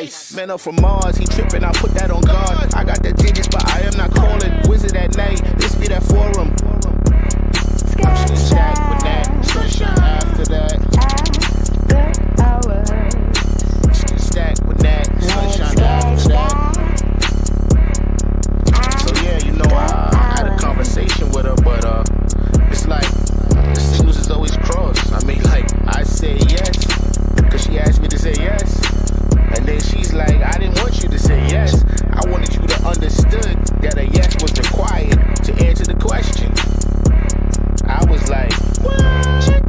ice. Man up from Mars, he tripping, I put that on guard. I got the digits, but I am not calling. Wizard at night, this be that forum. I'm shooting stack with that. Sunshine after that. Shooting stack with that. Sunshine after that. So yeah, you know, I had a conversation with her, but it's like the signals is always crossed. I mean, like, I say yes, cause she asked me to say yes. And then she's like, I didn't want you to say yes. I wanted you to understood that a yes was required to answer the question. I was like, what?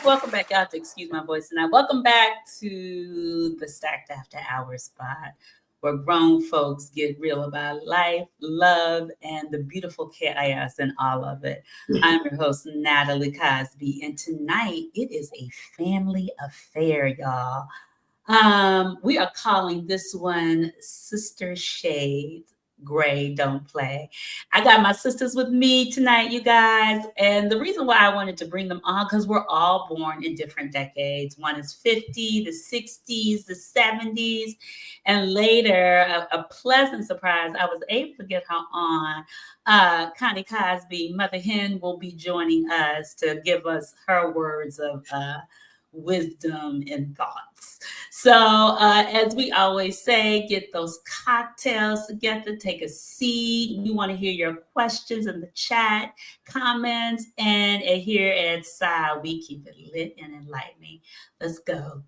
Welcome back. Y'all have to excuse my voice tonight. Welcome back to the Stacked After Hours spot, where grown folks get real about life, love, and the beautiful chaos and all of it. I'm your host, Natalie Cosby, and tonight it is a family affair, y'all. We are calling this one Sister Shades. Gray don't play. I got my sisters with me tonight, you guys. And the reason why I wanted to bring them on, because we're all born in different decades. One is 50, the 60s, the 70s. And later, a pleasant surprise, I was able to get her on. Connie Cosby, Mother Hen, will be joining us to give us her words of wisdom and thoughts. So as we always say, get those cocktails together, take a seat. We want to hear your questions in the chat, comments, and here at SI, we keep it lit and enlightening. Let's go.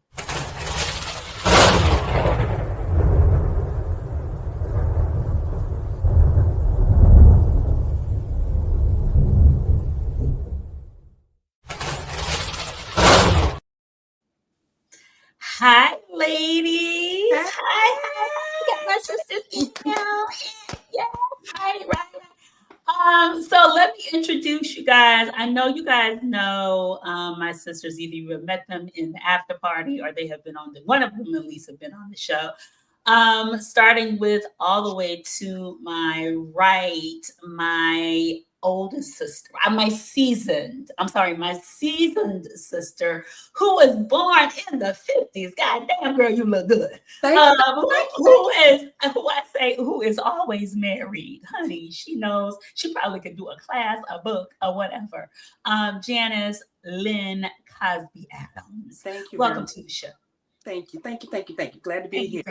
Hi, ladies. Hi. Got my sisters in now. Yes, right. So let me introduce you guys. I know you guys know my sisters. Either you have met them in the after party or they have been on one of them at least have been on the show. Starting with all the way to my right, my oldest sister, my seasoned sister, who was born in the 50s. God damn, girl, you look good. Who is always married, honey. She knows she probably could do a class, a book, or whatever. Janice Lynn Cosby Adams. Thank you. Welcome to the show. Thank you. Glad to be here.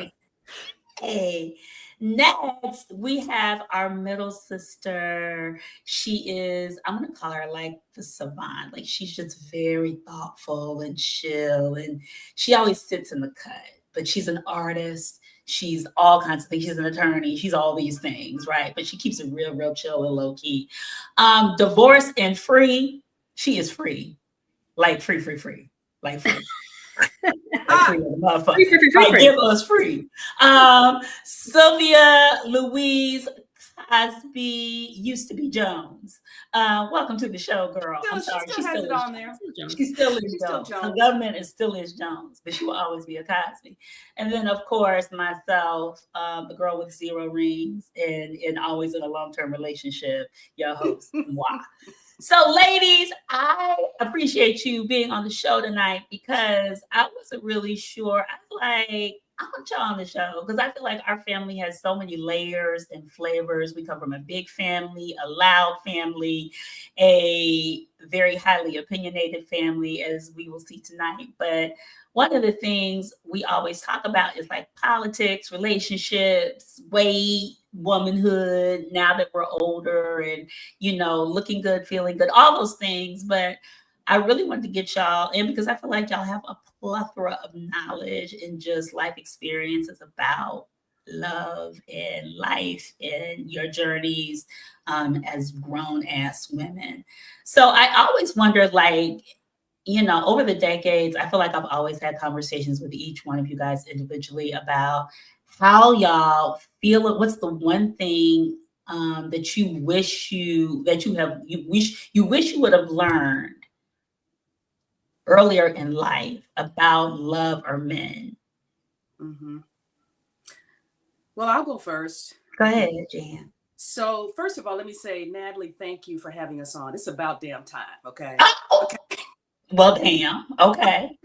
Hey, next we have our middle sister. She is, I'm going to call her like the savant. Like she's just very thoughtful and chill. And she always sits in the cut, but she's an artist. She's all kinds of things. She's an attorney. She's all these things, right? But she keeps it real, real chill and low key. Divorced and free. She is free. Like free. Like free. Free. Give us free. Sylvia Louise Cosby used to be Jones. Welcome to the show, girl. I'm sorry. She still has it on there. She still is Jones. The government is still Jones, but she will always be a Cosby. And then, of course, myself, the girl with 0 rings and always in a long-term relationship, your host, moi. So, ladies, I appreciate you being on the show tonight because I wasn't really sure. I was like, I want y'all on the show because I feel like our family has so many layers and flavors. We come from a big family, a loud family, a very highly opinionated family, as we will see tonight. But one of the things we always talk about is like politics, relationships, weight, womanhood, now that we're older and, you know, looking good, feeling good, all those things. But I really wanted to get y'all in because I feel like y'all have a plethora of knowledge and just life experiences about love and life and your journeys as grown-ass women. So I always wondered, like, you know, over the decades, I feel like I've always had conversations with each one of you guys individually about how y'all feel it. What's the one thing that you wish you would have learned earlier in life about love or men? Mm-hmm. Well, I'll go first. Go ahead, Jan. So first of all, let me say, Natalie, thank you for having us on. It's about damn time, okay? Oh, okay. Well, damn. Okay.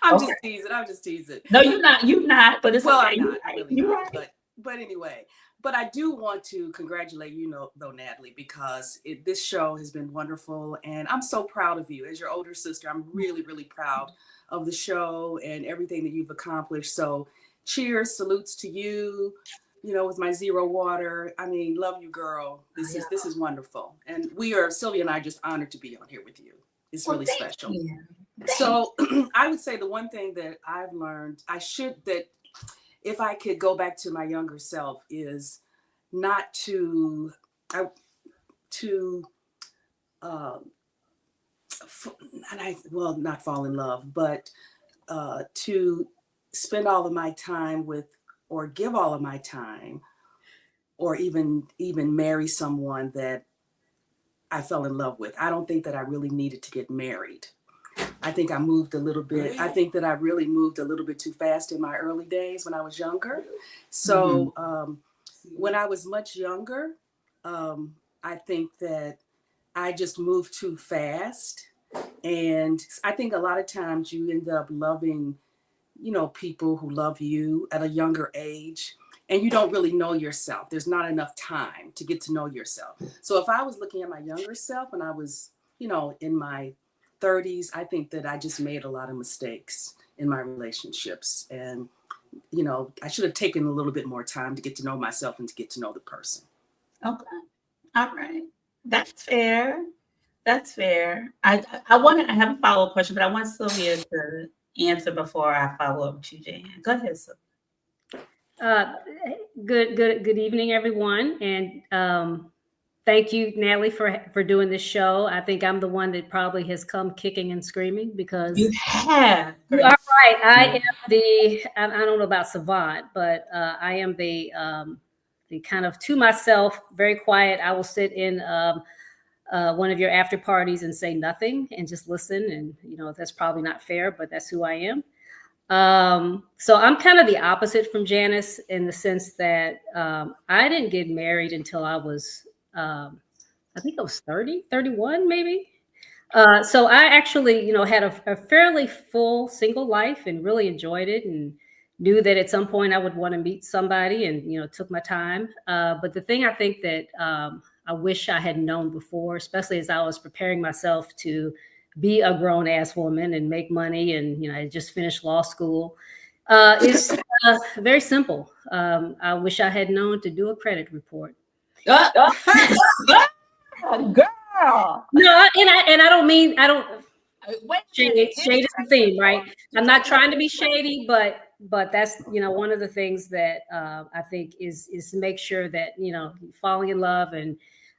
I'm just teasing. No, you're not. You're not. But it's well, okay. I'm not. I'm really you're not. right. But anyway, but I do want to congratulate you, though, Natalie, because this show has been wonderful, and I'm so proud of you. As your older sister, I'm really, really proud of the show and everything that you've accomplished. So, cheers, salutes to you. You know, with my zero water. I mean, love you, girl. This is wonderful, and Sylvia and I just honored to be on here with you. It's really special. So I would say the one thing that I've learned, that if I could go back to my younger self, is not to not fall in love, but to spend all of my time with, or give all of my time, or even marry someone that I fell in love with. I don't think that I really needed to get married. I think I moved a little bit. I think that I really moved a little bit too fast in my early days when I was younger. So when I was much younger, I think that I just moved too fast. And I think a lot of times you end up loving, people who love you at a younger age, and you don't really know yourself. There's not enough time to get to know yourself. So if I was looking at my younger self when I was, in my 30s, I think that I just made a lot of mistakes in my relationships. And, I should have taken a little bit more time to get to know myself and to get to know the person. Okay. All right. That's fair. That's fair. I have a follow-up question, but I want Sylvia to answer before I follow up to Jan. Go ahead, Sylvia. Good evening, everyone. And thank you, Natalie, for doing this show. I think I'm the one that probably has come kicking and screaming, because you have. You are right. I don't know about savant, but I am the kind of to myself, very quiet. I will sit in one of your after parties and say nothing and just listen. And, that's probably not fair, but that's who I am. So I'm kind of the opposite from Janice, in the sense that I didn't get married until I was, I think I was 30, 31, maybe. So I actually, had a fairly full single life and really enjoyed it, and knew that at some point I would want to meet somebody, and, took my time. But the thing I think that I wish I had known before, especially as I was preparing myself to be a grown ass woman and make money, and, I just finished law school, is very simple. I wish I had known to do a credit report. Girl. No, and I don't mean, shade is the theme, right? I'm not trying to be shady, but that's, one of the things that I think is to make sure that, falling in love and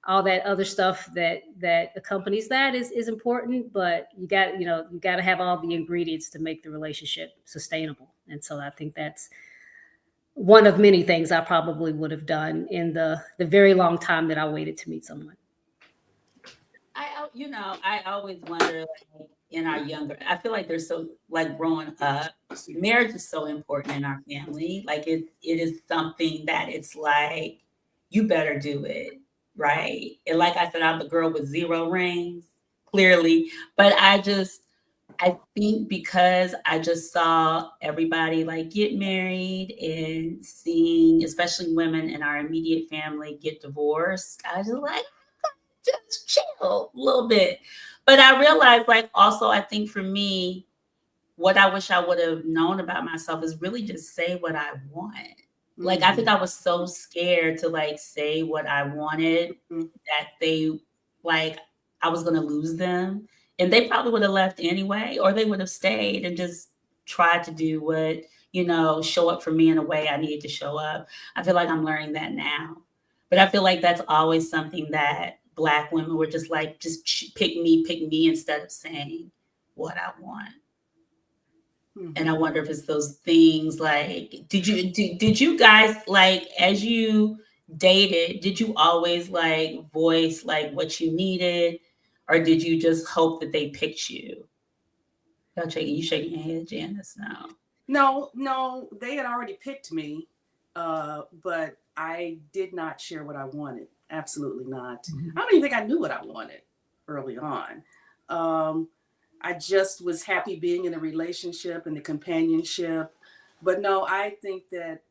all that other stuff that accompanies that is important, but you got to have all the ingredients to make the relationship sustainable. And so I think that's one of many things I probably would have done in the very long time that I waited to meet someone. I always wonder, like, in our younger, I feel like there's so, like, growing up, marriage is so important in our family. Like, it is something that it's like, you better do it, right? And like I said, I'm the girl with 0 rings, clearly. But I think because I just saw everybody, like, get married, and seeing, especially women in our immediate family, get divorced, I was just like, just chill a little bit. But I realized, like, also, I think for me, what I wish I would have known about myself is really just say what I want. Mm-hmm. Like, I think I was so scared to, like, say what I wanted, that I was going to lose them. And they probably would have left anyway, or they would have stayed and just tried to do what, show up for me in a way I needed to show up. I feel like I'm learning that now. But I feel like that's always something that Black women were just like, just pick me, instead of saying what I want. Mm-hmm. And I wonder if it's those things, like, did you guys, like, as you dated, did you always, like, voice, like, what you needed, or did you just hope that they picked you? Y'all you shaking your head, Janice, now. No, they had already picked me, but I did not share what I wanted. Absolutely not. I don't even think I knew what I wanted early on. I just was happy being in a relationship and the companionship. But no, I think that,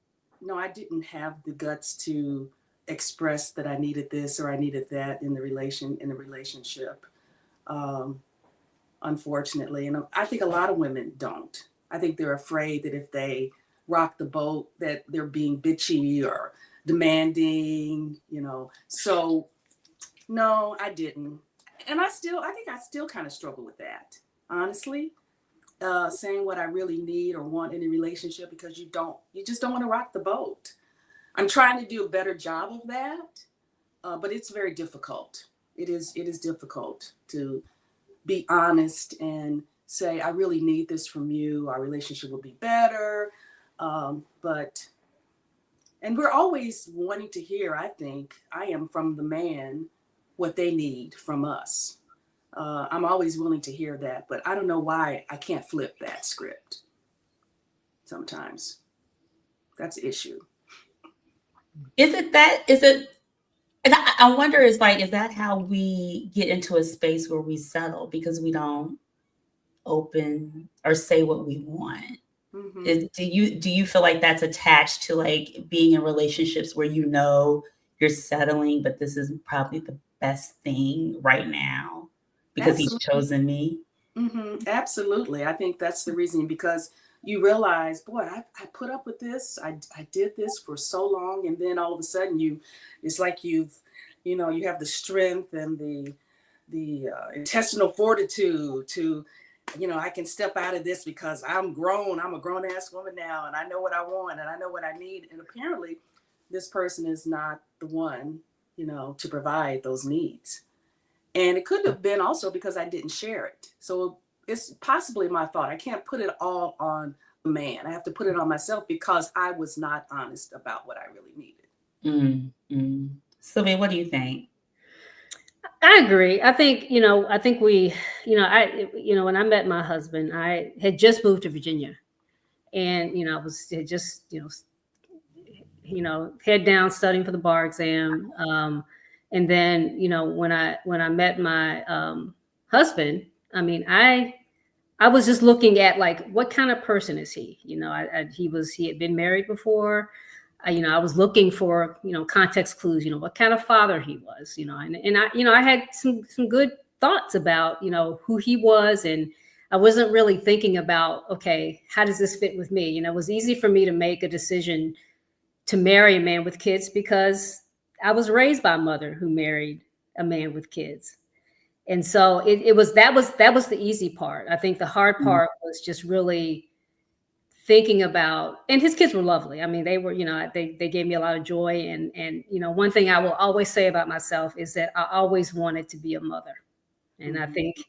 no, I didn't have the guts to express that I needed this or I needed that in the relationship. Um, Unfortunately. And I think a lot of women don't. I think they're afraid that if they rock the boat, that they're being bitchy or demanding, you know. So no, I didn't. And I think I still kind of struggle with that, honestly. Saying what I really need or want in a relationship because you just don't want to rock the boat. I'm trying to do a better job of that, but it's very difficult. It is difficult to be honest and say, I really need this from you. Our relationship will be better. And we're always wanting to hear, I think, I am from the man, what they need from us. I'm always willing to hear that, but I don't know why I can't flip that script sometimes. That's the issue. Is it, and I wonder, is that how we get into a space where we settle because we don't open or say what we want? Mm-hmm. Do you feel like that's attached to like being in relationships where you're settling, but this is probably the best thing right now because Absolutely. He's chosen me? Mm-hmm. Absolutely. I think that's the reason, because you realize, boy, I put up with this. I did this for so long. And then all of a sudden it's like you have the strength and the intestinal fortitude to, I can step out of this because I'm grown. I'm a grown ass woman now, and I know what I want and I know what I need. And apparently this person is not the one, to provide those needs. And it could have been also because I didn't share it. So it's possibly my fault. I can't put it all on the man. I have to put it on myself because I was not honest about what I really needed. Mm-hmm. Sylvia, what do you think? I agree. I think, we, when I met my husband, I had just moved to Virginia, and, had just, head down studying for the bar exam. And then, when I met my husband, I mean, I was just looking at like, what kind of person is he? He had been married before. I was looking for, context clues, what kind of father he was, and I had some good thoughts about, who he was. And I wasn't really thinking about, okay, how does this fit with me? It was easy for me to make a decision to marry a man with kids because I was raised by a mother who married a man with kids. And so that was the easy part. I think the hard part was just really thinking about, and his kids were lovely. I mean, they were, they gave me a lot of joy. And one thing I will always say about myself is that I always wanted to be a mother. And I think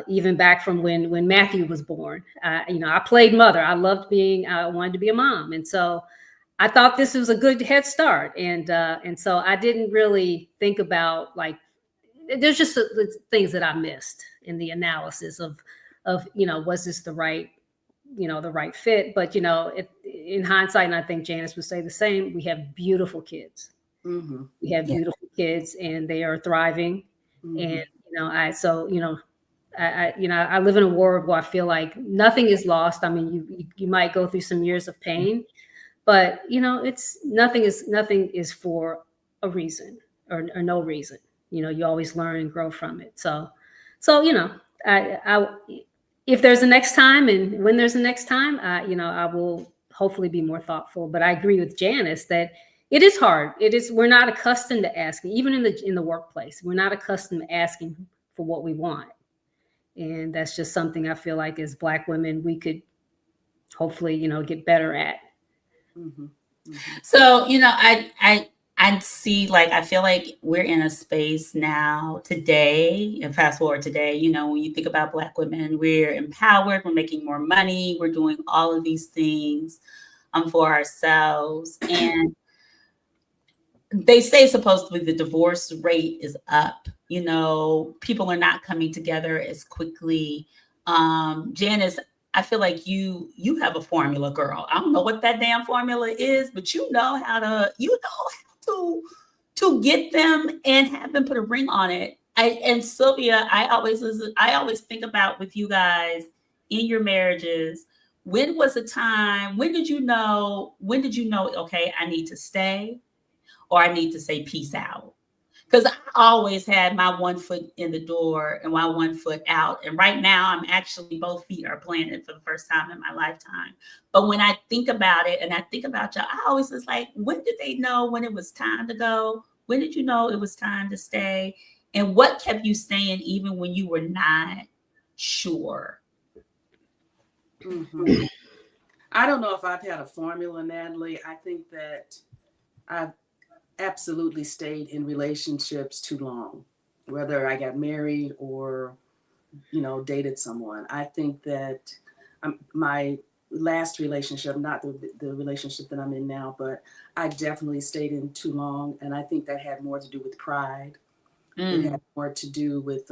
even back from when Matthew was born, I played mother. I wanted to be a mom. And so I thought this was a good head start. And so I didn't really think about, like, there's just things that I missed in the analysis of, was this the right fit? But, in hindsight, and I think Janice would say the same, we have beautiful kids. Mm-hmm. We have beautiful kids, and they are thriving. Mm-hmm. And, I live in a world where I feel like nothing is lost. I mean, you might go through some years of pain, but, it's nothing is for a reason or no reason. You always learn and grow from it. So, I if there's a next time, and when there's a next time, I will hopefully be more thoughtful. But I agree with Janice that it is hard. We're not accustomed to asking, even in the workplace. We're not accustomed to asking for what we want, and that's just something I feel like as Black women we could hopefully get better at. Mm-hmm. Mm-hmm. So I see, like, I feel like we're in a space now today, and fast forward today, when you think about Black women, we're empowered, we're making more money, we're doing all of these things for ourselves. And they say supposedly the divorce rate is up. People are not coming together as quickly Janice, I feel like you have a formula, girl. I don't know what that damn formula is, but you know how to get them and have them put a ring on it. And Sylvia, I always think about with you guys in your marriages, when was the time, when did you know, okay, I need to stay or I need to say peace out? Because I always had my one foot in the door and my one foot out. And right now, I'm actually, both feet are planted for the first time in my lifetime. But when I think about it and I think about y'all, I always was like, when did they know when it was time to go? When did you know it was time to stay? And what kept you staying even when you were not sure? Mm-hmm. I don't know if I've had a formula, Natalie. I think that I've absolutely stayed in relationships too long, whether I got married or, dated someone. I think that my last relationship, not the relationship that I'm in now, but I definitely stayed in too long. And I think that had more to do with pride. It had more to do with,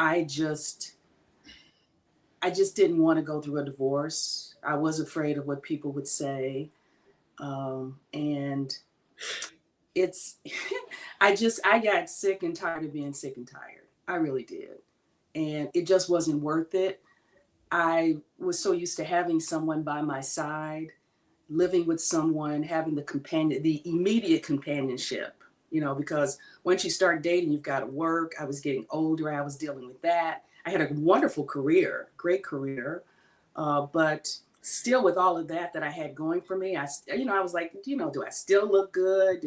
I just didn't want to go through a divorce. I was afraid of what people would say. And it's, I got sick and tired of being sick and tired. I really did. And it just wasn't worth it. I was so used to having someone by my side, living with someone, having the immediate companionship, because once you start dating, you've got to work. I was getting older. I was dealing with that. I had a wonderful career, great career. But still with all of that I had going for me, I was like, do I still look good?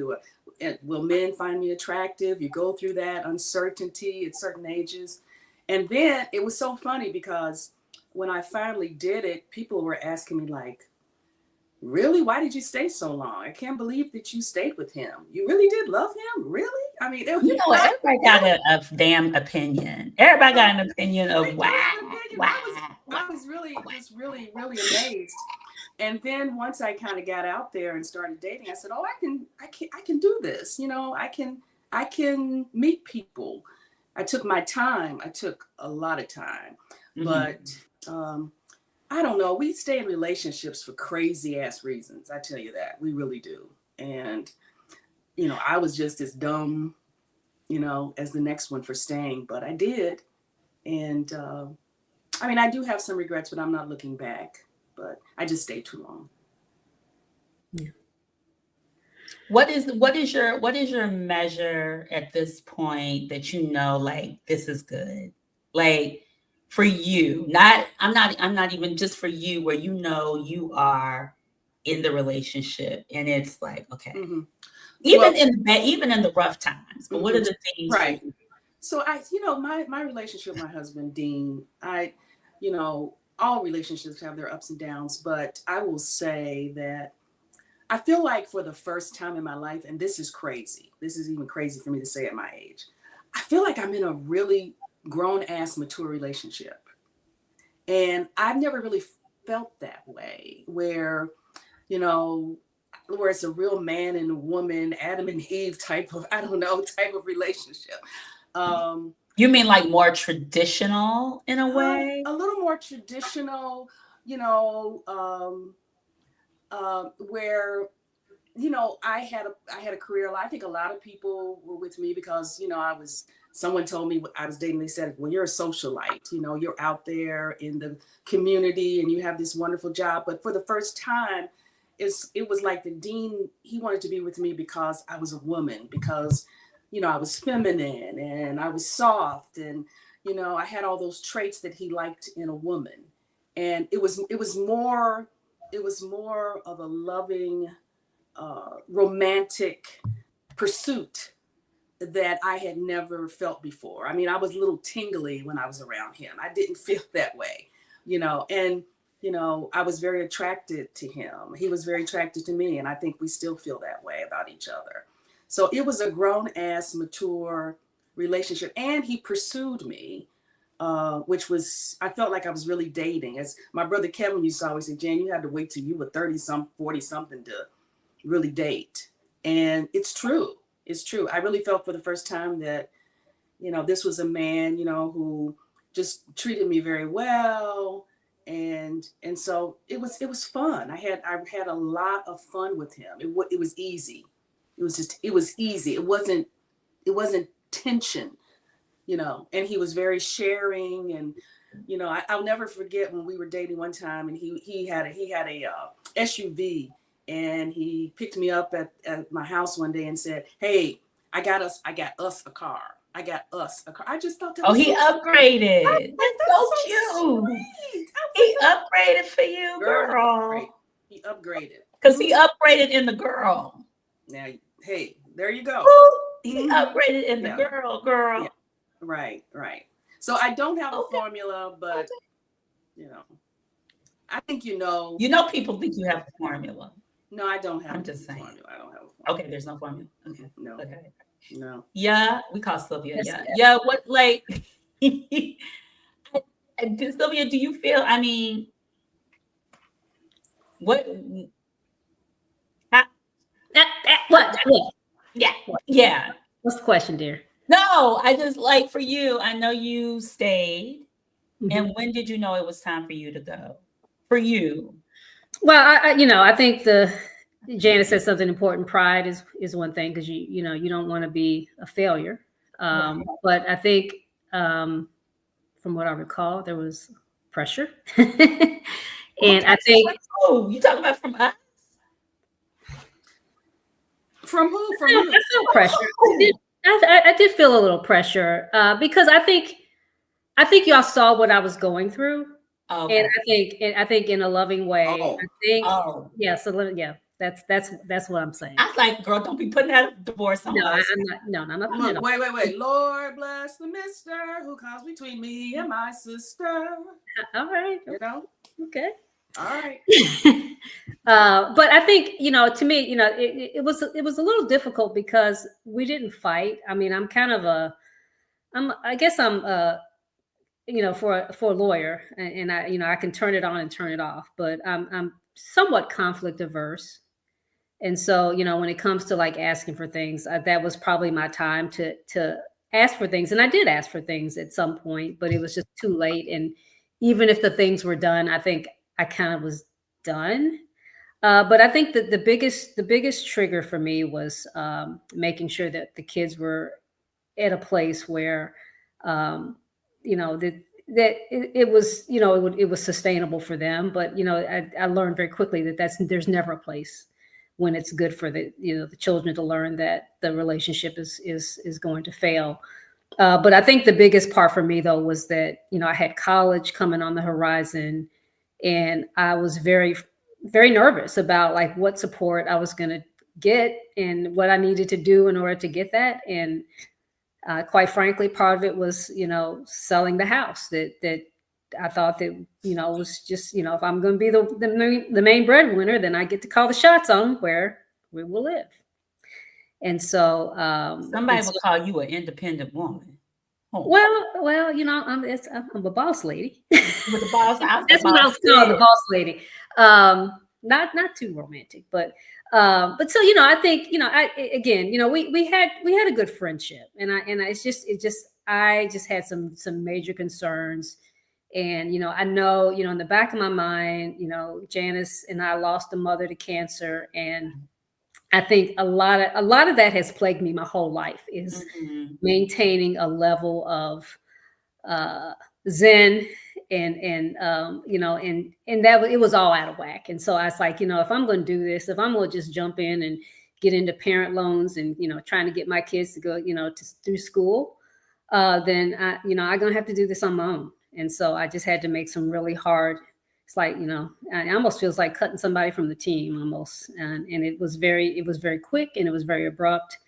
Will men find me attractive? You go through that uncertainty at certain ages. And then it was so funny because when I finally did it, people were asking me like, really? Why did you stay so long? I can't believe that you stayed with him. You really did love him? Really? I mean, everybody got a damn opinion. Everybody got an opinion of why. I was really amazed. And then once I kind of got out there and started dating, I said, "Oh, I can do this. I can meet people." I took my time. I took a lot of time, but I don't know. We stay in relationships for crazy ass reasons. I tell you that. We really do. And, I was just as dumb, as the next one for staying, but I did. And, I do have some regrets, but I'm not looking back, but I just stayed too long. Yeah. What is your measure at this point that like this is good? Like for you, I'm not even just for you where you are in the relationship and it's like, okay. Mm-hmm. Even in the rough times, but what are the things? Right. So my relationship with my husband, Dean, all relationships have their ups and downs, but I will say that I feel like for the first time in my life, and this is crazy, this is even crazy for me to say at my age, I feel like I'm in a really grown-ass mature relationship. And I've never really felt that way, where it's a real man and woman, Adam and Eve type of relationship. You mean like more traditional in a way? A little more traditional, where I had a career. I think a lot of people were with me because someone told me I was dating. They said, well, you're a socialite, you're out there in the community and you have this wonderful job. But for the first time, it was like the dean, he wanted to be with me because I was a woman, because I was feminine and I was soft, and I had all those traits that he liked in a woman. And it was more of a loving, romantic pursuit that I had never felt before. I was a little tingly when I was around him. I didn't feel that way, and I was very attracted to him. He was very attracted to me, and I think we still feel that way about each other. So it was a grown-ass, mature relationship, and he pursued me, which was, I felt like I was really dating. As my brother Kevin used to always say, Jan, you had to wait till you were 30-something, 40-something to really date. And it's true. It's true. I really felt for the first time that, this was a man, who just treated me very well. And so it was fun. I had a lot of fun with him. It was easy. It was easy. It wasn't tension, and he was very sharing. And I'll never forget when we were dating one time, and he had a SUV, and he picked me up at my house one day and said, "Hey, I got us a car. I got us a car." I just thought that was he upgraded. That's so cute. Sweet. He upgraded for you, girl. He upgraded. Because he upgraded in the girl. Now, hey, there you go. He upgraded in the girl. Yeah. Right. So I don't have a formula, but I think people think you have a formula. No, I don't have. I'm just saying. Formula. I don't have a formula. Okay, there's no formula. Okay. No. Okay. No. Yeah, we call Sylvia. Yes, Yeah. What Sylvia, do you feel? I mean, what? What? Yeah. What's the question, dear? No, I just for you. I know you stayed, and when did you know it was time for you to go? For you. Well, I think Janice said something important. Pride is one thing, because you don't want to be a failure. But I think from what I recall, there was pressure, and I think you talking about from us. From who? From you? I feel pressure. I did feel a little pressure because I think y'all saw what I was going through, and I think in a loving way. I think that's what I'm saying. I was like, girl, don't be putting that divorce on us. I'm not. Look, wait. Lord bless the mister who comes between me and my sister. All right. Okay. All right. But I think, to me, it was a little difficult because we didn't fight. I mean, I'm kind of for a lawyer, and I can turn it on and turn it off, but I'm somewhat conflict averse. And so, when it comes to asking for things, that was probably my time to ask for things. And I did ask for things at some point, but it was just too late. And even if the things were done, I think I kind of was done. But I think that the biggest trigger for me was making sure that the kids were at a place where, that it was, it was sustainable for them. But, I learned very quickly that there's never a place when it's good for the children to learn that the relationship is going to fail. But I think the biggest part for me, though, was that, I had college coming on the horizon, and I was very, very nervous about what support I was going to get and what I needed to do in order to get that. And quite frankly, part of it was, selling the house that I thought that, was just, if I'm going to be the main breadwinner, then I get to call the shots on where we will live. And so somebody will call you an independent woman. Well, I'm a boss lady. With the boss, that's what I was called, the boss lady. Not too romantic, but so I think we had a good friendship, and I just had some major concerns, and I know in the back of my mind, Janice and I lost a mother to cancer, and I think a lot of that has plagued me my whole life, is maintaining a level of zen and that it was all out of whack. And so I was like, if I'm going to do this, if I'm going to just jump in and get into parent loans and, trying to get my kids to go, through school, then I'm going to have to do this on my own. And so I just had to make some really hard, it's like, it almost feels like cutting somebody from the team almost. And it was very quick, and it was very abrupt.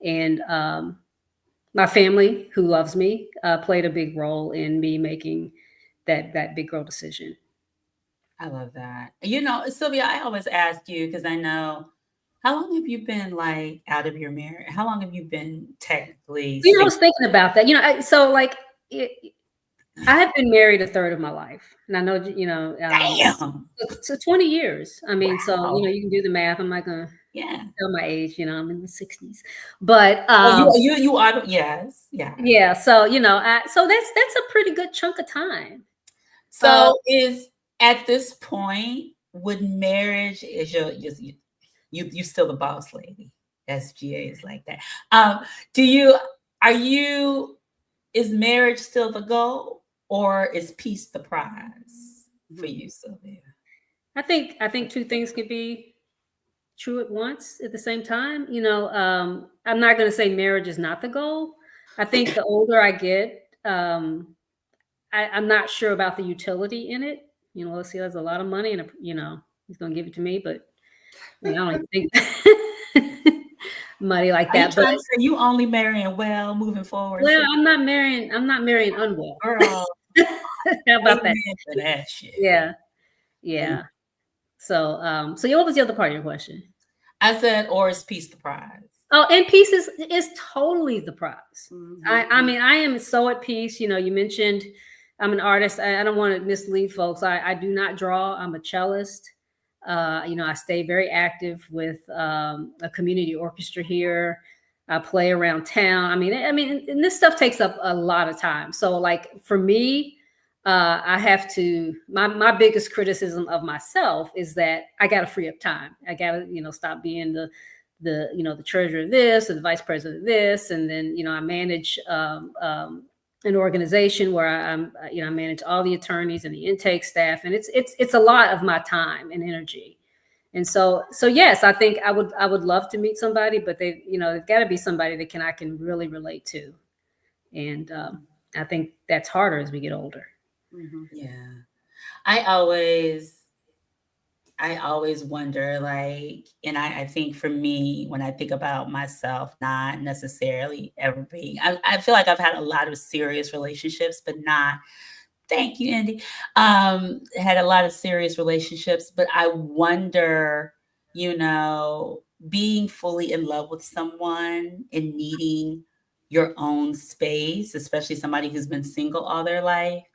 And my family, who loves me, played a big role in me making that big girl decision. I love that. Sylvia, I always ask you, because I know, how long have you been out of your marriage? How long have you been technically? I was thinking about that. I have been married a third of my life, and I know, Damn. so 20 years. I mean, wow. So you can do the math. I'm not gonna Yeah. Tell my age, I'm in the 60s. But you are, yes. Yeah. Yeah. So, so that's a pretty good chunk of time. So is at this point, would marriage is you still the boss lady. SGA is like that. Is marriage still the goal, or is peace the prize for you, Sylvia? I think two things can be true at once at the same time. I'm not going to say marriage is not the goal. I think the older I get, I'm not sure about the utility in it. Let's see, there's a lot of money, and he's going to give it to me, but I don't even think money like that. But you only marrying well moving forward. Well, I'm not marrying unwell. Girl, how about that? For that shit. Yeah. So, what was the other part of your question? I said, or is peace the prize? Oh, and peace is totally the prize. Mm-hmm. I mean, I am so at peace. You mentioned I'm an artist. I don't want to mislead folks. I do not draw. I'm a cellist. I stay very active with a community orchestra here. I play around town. I mean, and this stuff takes up a lot of time. So, like for me, I have to. My biggest criticism of myself is that I got to free up time. I got to, stop being the treasurer of this or the vice president of this, and then I manage an organization where I manage all the attorneys and the intake staff, and it's a lot of my time and energy. And so yes, I think I would love to meet somebody, but they've got to be somebody that I can really relate to, and I think that's harder as we get older. Mm-hmm. Yeah, I always wonder, like, and I think for me, when I think about myself, not necessarily ever being, I feel like I've had a lot of serious relationships, but not, thank you, Andy, had a lot of serious relationships, but I wonder, being fully in love with someone and needing your own space, especially somebody who's been single all their life.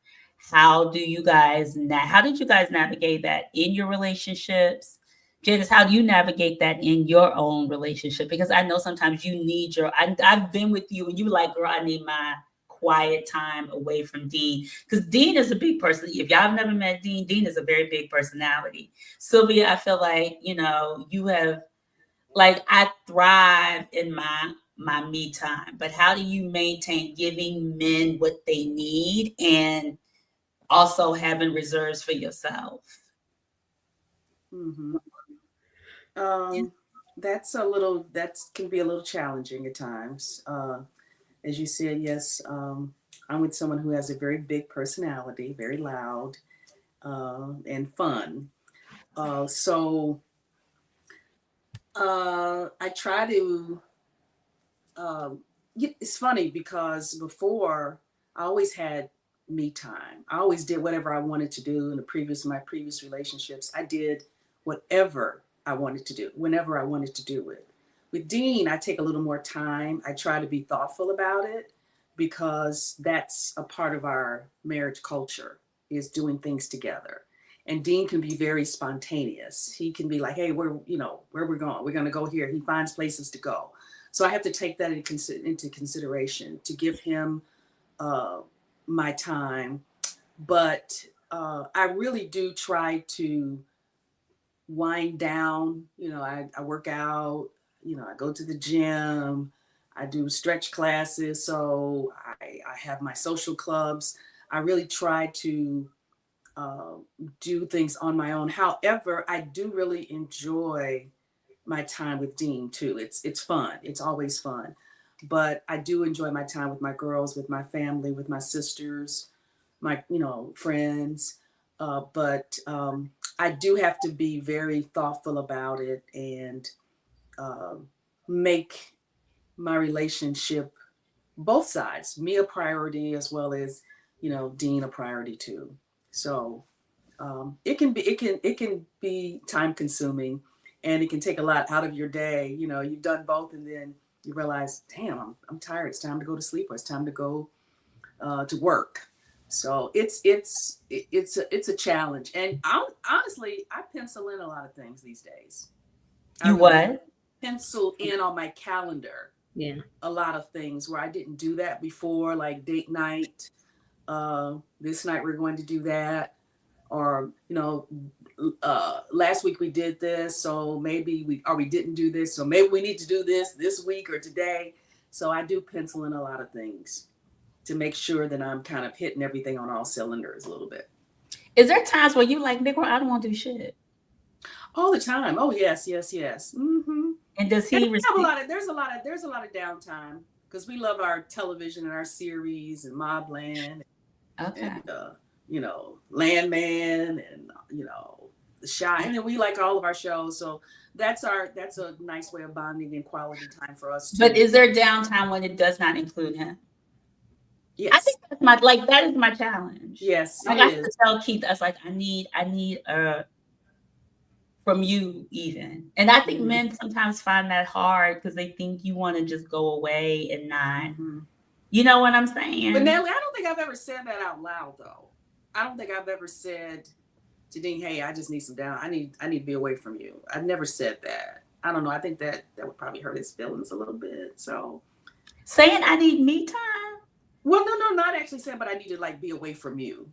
How did you guys navigate that in your relationships? Janice, how do you navigate that in your own relationship? Because I know sometimes you need I've been with you and you were like, girl, I need my quiet time away from Dean. Because Dean is a big person. If y'all have never met Dean, Dean is a very big personality. Sylvia, I feel like, you have, like, I thrive in my me time. But how do you maintain giving men what they need and also having reserves for yourself? Mm-hmm. That can be a little challenging at times. As you said, yes, I'm with someone who has a very big personality, very loud, and fun. So I try to, it's funny because before I always had me time. I always did whatever I wanted to do in my previous relationships. I did whatever I wanted to do, whenever I wanted to do it. With Dean, I take a little more time. I try to be thoughtful about it because that's a part of our marriage culture, is doing things together. And Dean can be very spontaneous. He can be like, hey, where we're going? We're going to go here. He finds places to go. So I have to take that into consideration to give him my time. But I really do try to wind down. I work out, I go to the gym, I do stretch classes. So I have my social clubs. I really try to do things on my own. However, I do really enjoy my time with Dean too. It's fun. It's always fun. But I do enjoy my time with my girls, with my family, with my sisters, my friends. But I do have to be very thoughtful about it and make my relationship, both sides, me a priority as well as Dean a priority too. So it can be time consuming, and it can take a lot out of your day. You've done both, and then you realize, damn, I'm tired. It's time to go to sleep, or it's time to go to work. So it's a challenge, and honestly, I pencil in a lot of things these days. You what? Pencil in on my calendar. Yeah. A lot of things where I didn't do that before, like date night. This night we're going to do that, or last week we did this, so maybe we didn't do this, so maybe we need to do this week or today. So I do pencil in a lot of things to make sure that I'm kind of hitting everything on all cylinders a little bit. Is there times where you like, Negro, I don't want to do shit? All the time. Oh yes. Mm-hmm. And does he there's a lot of downtime because we love our television and our series and Mobland. Okay. And, Landman and The Shy. And then we like all of our shows, so that's a nice way of bonding and quality time for us too. But is there downtime when it does not include him? Yes. I think that is my challenge. Yes, like I have to tell Keith, I was like, I need from you even. And I think men sometimes find that hard because they think you want to just go away and not. You know what I'm saying? But Natalie, I don't think I've ever said that out loud though. I don't think I've ever said to Dean, hey, I just need some down. I need to be away from you. I've never said that. I don't know. I think that would probably hurt his feelings a little bit. So saying I need me time? Well, no, not actually saying, but I need to like be away from you.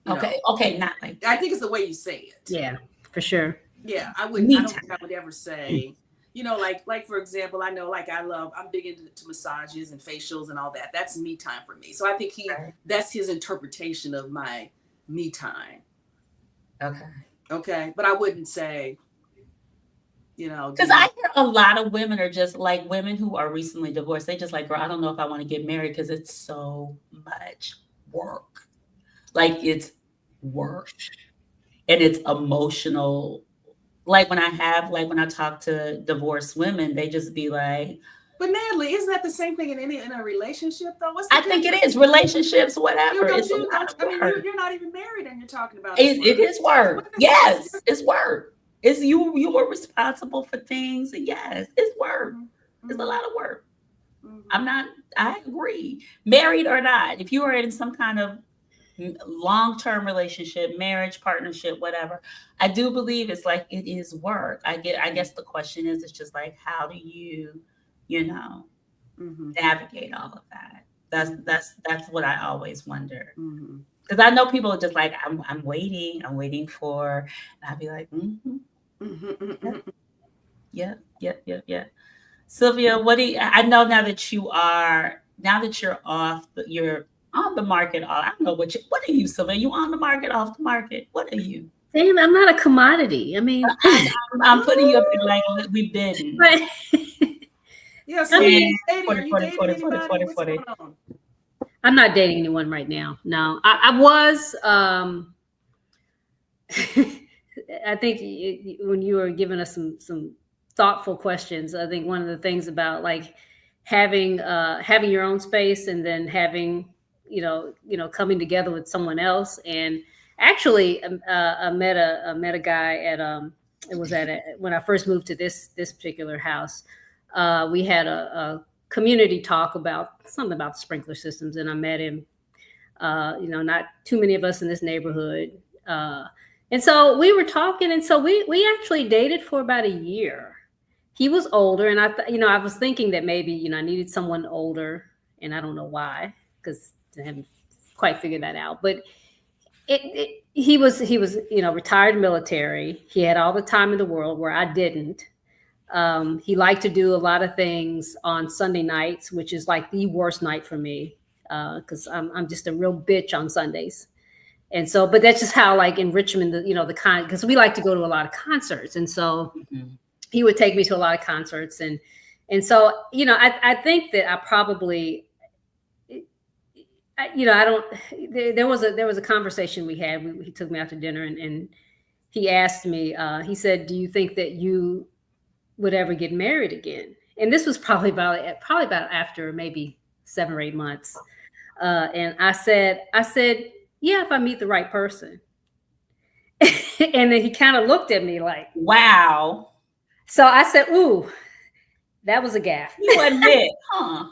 Okay, not like that. I think it's the way you say it. Yeah, for sure. Yeah, I don't think I would ever say, like for example, I know like I'm big into massages and facials and all that. That's me time for me. So I think that's his interpretation of my me time. Okay. But I wouldn't say, because I hear a lot of women are just like women who are recently divorced. They just like, girl, I don't know if I want to get married because it's so much work. Like it's work and it's emotional. Like when I talk to divorced women, they just be like, but Natalie, isn't that the same thing in a relationship though? I think it is relationships, whatever. You're not even married and you're talking about it is work. Yes, it's work. It's you were responsible for things. Yes, it's work. It's a lot of work. I agree. Married or not, if you are in some kind of long-term relationship, marriage, partnership, whatever, I do believe it's like it is work. I guess the question is, it's just like, how do you navigate all of that? That's what I always wonder. Because I know people are just like, I'm waiting for, and I'd be like, yeah. Sylvia, I know now that you're on the market. I don't know what are you, Sylvia? You on the market, off the market? What are you? Damn, I'm not a commodity. I mean, I'm putting you up in like we been. Yes, are you dating anybody? What's going on? I'm not dating anyone right now. No, I was. I think when you were giving us some thoughtful questions, I think one of the things about like having your own space and then having coming together with someone else. And actually, I met a guy at it was when I first moved to this particular house. We had a community talk about something about the sprinkler systems, and I met him. Not too many of us in this neighborhood, and so we were talking, and so we actually dated for about a year. He was older, and I was thinking that maybe I needed someone older, and I don't know why, because I haven't quite figured that out. But he was retired military. He had all the time in the world where I didn't. He liked to do a lot of things on Sunday nights, which is like the worst night for me, because I'm just a real bitch on Sundays. And so, but that's just how, like in Richmond, because we like to go to a lot of concerts, and so he would take me to a lot of concerts, and so I think that I probably, I don't. There was a conversation we had. He took me out to dinner, and he asked me. He said, "Do you think that you would ever get married again?" And this was probably about after maybe 7 or 8 months. And I said, yeah, if I meet the right person. And then he kind of looked at me like, wow. So I said, ooh, that was a gaffe. You admit, huh?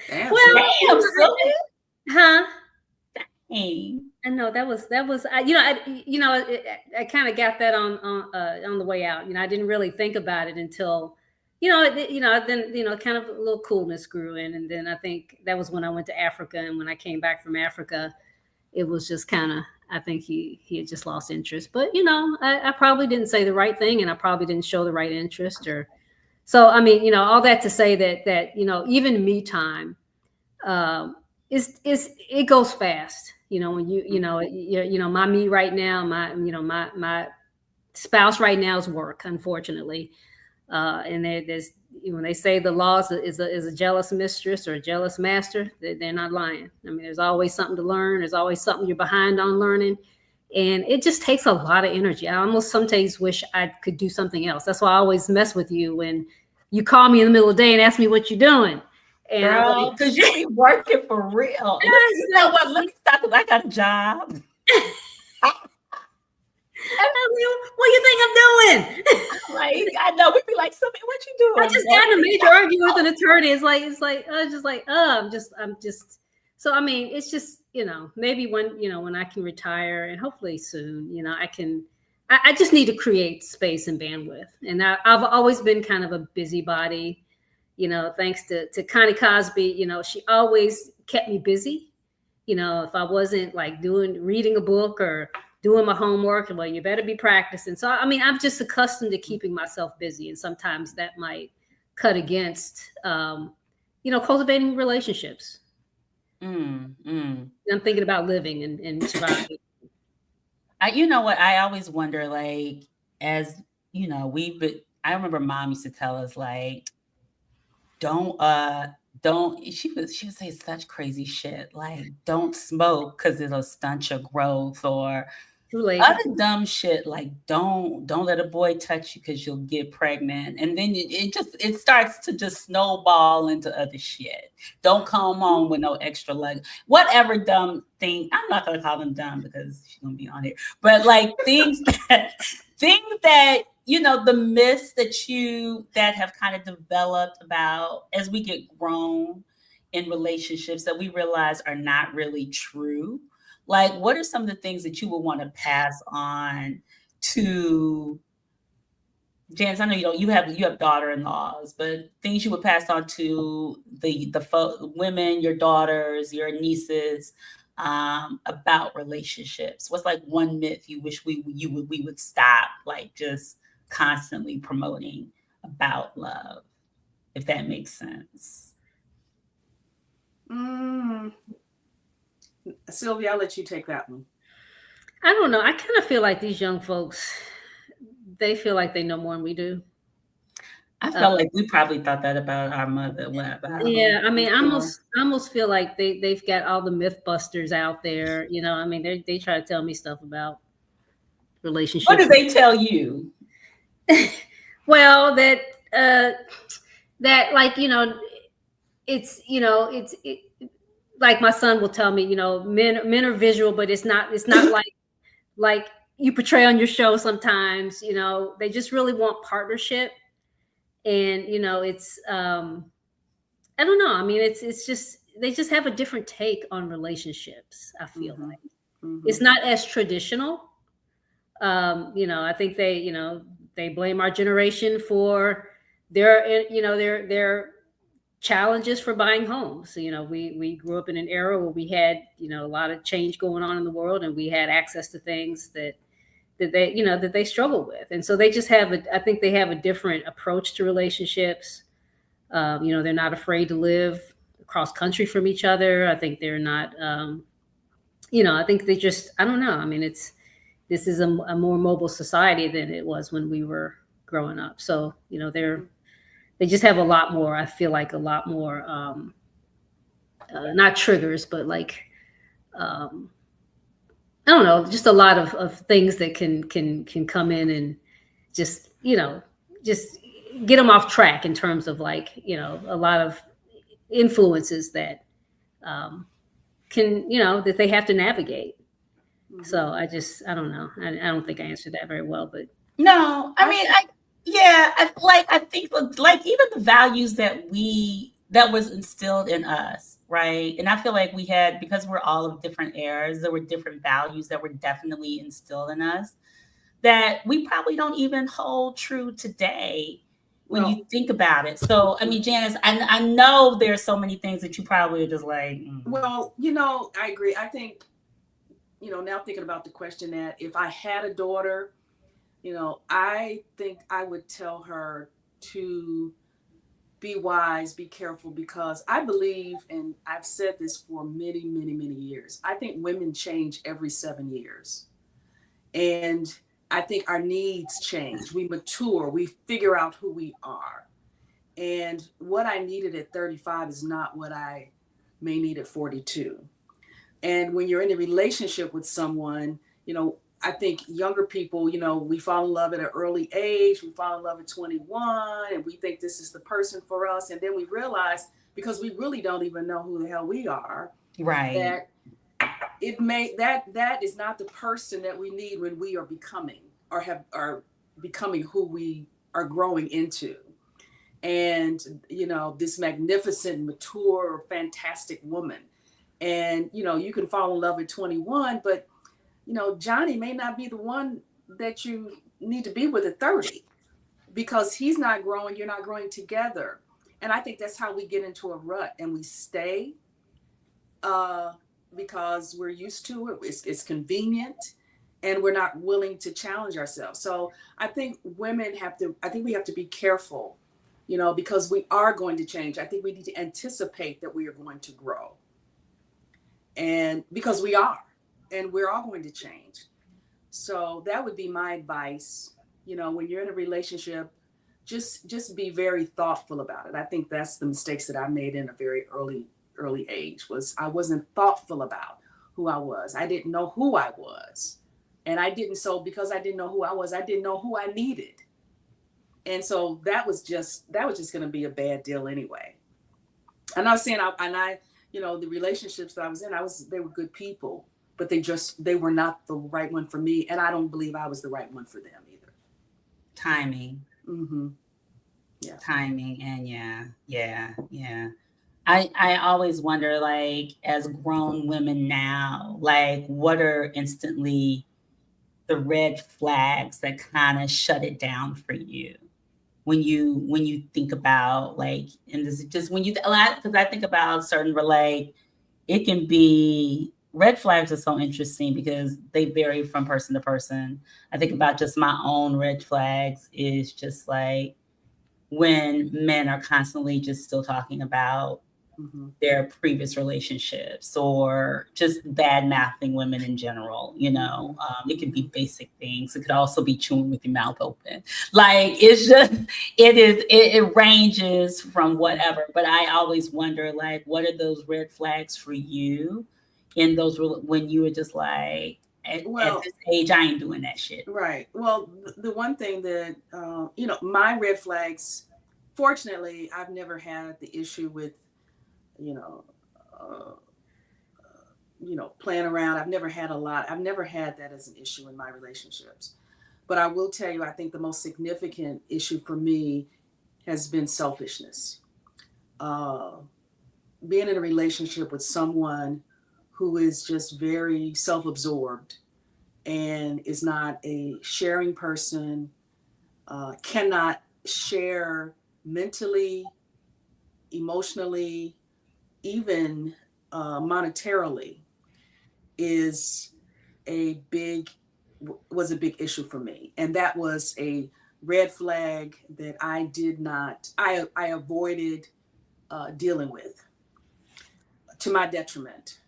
Damn, well, damn, huh? Dang. I know that was I kind of got that on the way out. I didn't really think about it until then kind of a little coolness grew in, and then I think that was when I went to Africa, and when I came back from Africa, it was just kind of, I think he had just lost interest. But I probably didn't say the right thing, and I probably didn't show the right interest, or so. I mean, all that to say that even me time. It goes fast, when my me right now, my spouse right now is work, unfortunately, and there's when they say the laws is a jealous mistress or a jealous master, they're not lying. I mean, there's always something to learn. There's always something you're behind on learning, and it just takes a lot of energy. I almost some days wish I could do something else. That's why I always mess with you when you call me in the middle of the day and ask me what you're doing. And girl, because you be working for real. You know what? Let me stop because I got a job. What do you think I'm doing? Like, I know we'd be like, Sylvia, what you doing? I just got in a major argument with an attorney. I'm just. So I mean, it's just maybe when I can retire, and hopefully soon, I can. I just need to create space and bandwidth, and I've always been kind of a busybody. Thanks to Connie Cosby, she always kept me busy. If I wasn't like reading a book or doing my homework, well, you better be practicing. So, I mean, I'm just accustomed to keeping myself busy. And sometimes that might cut against, cultivating relationships. I'm thinking about living and surviving. You know what? I always wonder, like, as I remember Mom used to tell us, like, she would say such crazy shit, like, don't smoke because it'll stunt your growth, or other dumb shit, like don't let a boy touch you because you'll get pregnant. And then it starts to just snowball into other shit. Don't come home with no extra leg, whatever dumb thing. I'm not gonna call them dumb because she's gonna be on here, but like things that the myths that have kind of developed about as we get grown in relationships that we realize are not really true. Like, what are some of the things that you would want to pass on to Janice? I know you have daughter-in-laws, but things you would pass on to the women, your daughters, your nieces, about relationships. What's like one myth you wish we would stop, like just constantly promoting about love, if that makes sense? Sylvia, I'll let you take that one. I don't know. I kind of feel like these young folks, they feel like they know more than we do. I felt like we probably thought that about our mother. Yeah, I mean, I almost feel like they've got all the myth busters out there. I mean, they try to tell me stuff about relationships. What do they tell you? Well, that like it's like my son will tell me, men are visual, but it's not like you portray on your show sometimes. They just really want partnership, and it's I don't know. I mean, it's just they just have a different take on relationships. I feel like it's not as traditional. I think they blame our generation for their challenges for buying homes. We grew up in an era where we had a lot of change going on in the world, and we had access to things that they struggle with, and so they just I think they have a different approach to relationships. They're not afraid to live across country from each other. I think they're not. I think they just. I don't know. I mean, this is a more mobile society than it was when we were growing up. So they just have a lot more. I feel like a lot more. Not triggers, but like. I don't know, just a lot of things that can come in and just get them off track in terms of like, a lot of influences that that they have to navigate. So I don't know. I don't think I answered that very well, but no, I mean, I think like even the values that we that was instilled in us, right? And I feel like we had, because we're all of different eras, there were different values that were definitely instilled in us that we probably don't even hold true today when you think about it. So, I mean, Janice, I know there's so many things that you probably are just like, Well, I agree. I think, now thinking about the question, that if I had a daughter, I think I would tell her to be wise, be careful, because I believe, and I've said this for many, many, many years, I think women change every 7 years. And I think our needs change. We mature, we figure out who we are. And what I needed at 35 is not what I may need at 42. And when you're in a relationship with someone, I think younger people, we fall in love at an early age, we fall in love at 21, and we think this is the person for us. And then we realize, because we really don't even know who the hell we are, right, that is not the person that we need when we are becoming, or are becoming who we are growing into. And this magnificent, mature, fantastic woman. And you can fall in love at 21, but Johnny may not be the one that you need to be with at 30, because he's not growing, you're not growing together. And I think that's how we get into a rut, and we stay because we're used to it. It's convenient, and we're not willing to challenge ourselves. So I think we have to be careful, because we are going to change. I think we need to anticipate that we are going to grow. And because we are, and we're all going to change. So that would be my advice. When you're in a relationship, just be very thoughtful about it. I think that's the mistakes that I made in a very early age, was I wasn't thoughtful about who I was. I didn't know who I was. And because I didn't know who I was, I didn't know who I needed. And so that was just going to be a bad deal anyway. And I was saying, the relationships that I was in, they were good people, but they were not the right one for me. And I don't believe I was the right one for them either. Timing. Mm-hmm. Yeah. Timing. And yeah. I always wonder, like, as grown women now, like, what are instantly the red flags that kind of shut it down for you? When you think about, like, and this is just when because I think about certain, like, it can be, red flags are so interesting because they vary from person to person. I think about just my own red flags is just like when men are constantly just still talking about their previous relationships, or just bad mouthing women in general. It can be basic things. It could also be chewing with your mouth open. Like, it ranges from whatever. But I always wonder, like, what are those red flags for you in those, when you were just like, at this age, I ain't doing that shit. Right. Well, the one thing that, my red flags, fortunately, I've never had the issue with, playing around. I've never had that as an issue in my relationships. But I will tell you, I think the most significant issue for me has been selfishness. Being in a relationship with someone who is just very self-absorbed and is not a sharing person, cannot share mentally, emotionally, even monetarily, was a big issue for me. And that was a red flag that I avoided dealing with, to my detriment,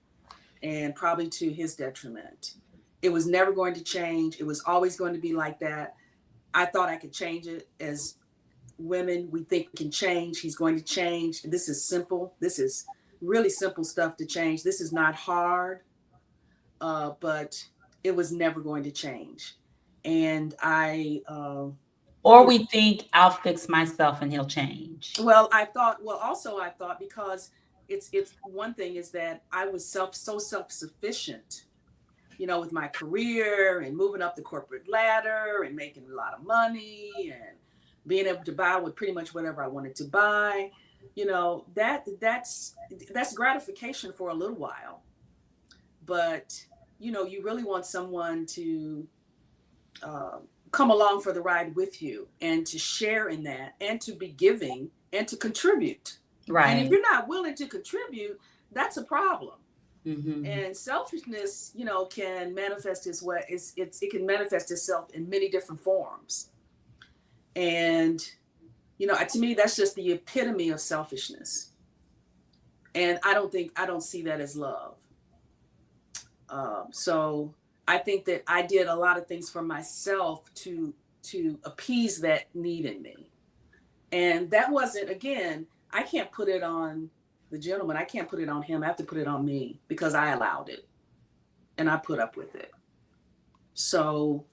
and probably to his detriment. It was never going to change. It was always going to be like that. I thought I could change it. As women, we think we can change. He's going to change. This is simple. This is really simple stuff to change. This is not hard, but it was never going to change. And or we think I'll fix myself and he'll change. Well, I thought because it's one thing is that I was so self-sufficient, with my career and moving up the corporate ladder and making a lot of money and being able to buy with pretty much whatever I wanted to buy. you know, that's gratification for a little while, but you know, you really want someone to uh, come along for the ride with you and to share in that and to be giving and to contribute. Right. And if you're not willing to contribute, that's a problem. Mm-hmm. And selfishness, you know, can manifest its way. It can manifest itself in many different forms. And you know, to me, that's just the epitome of selfishness. And I don't see that as love. So I think that I did a lot of things for myself to appease that need in me. And that wasn't, again, I can't put it on the gentleman. I can't put it on him. I have to put it on me because I allowed it and I put up with it. So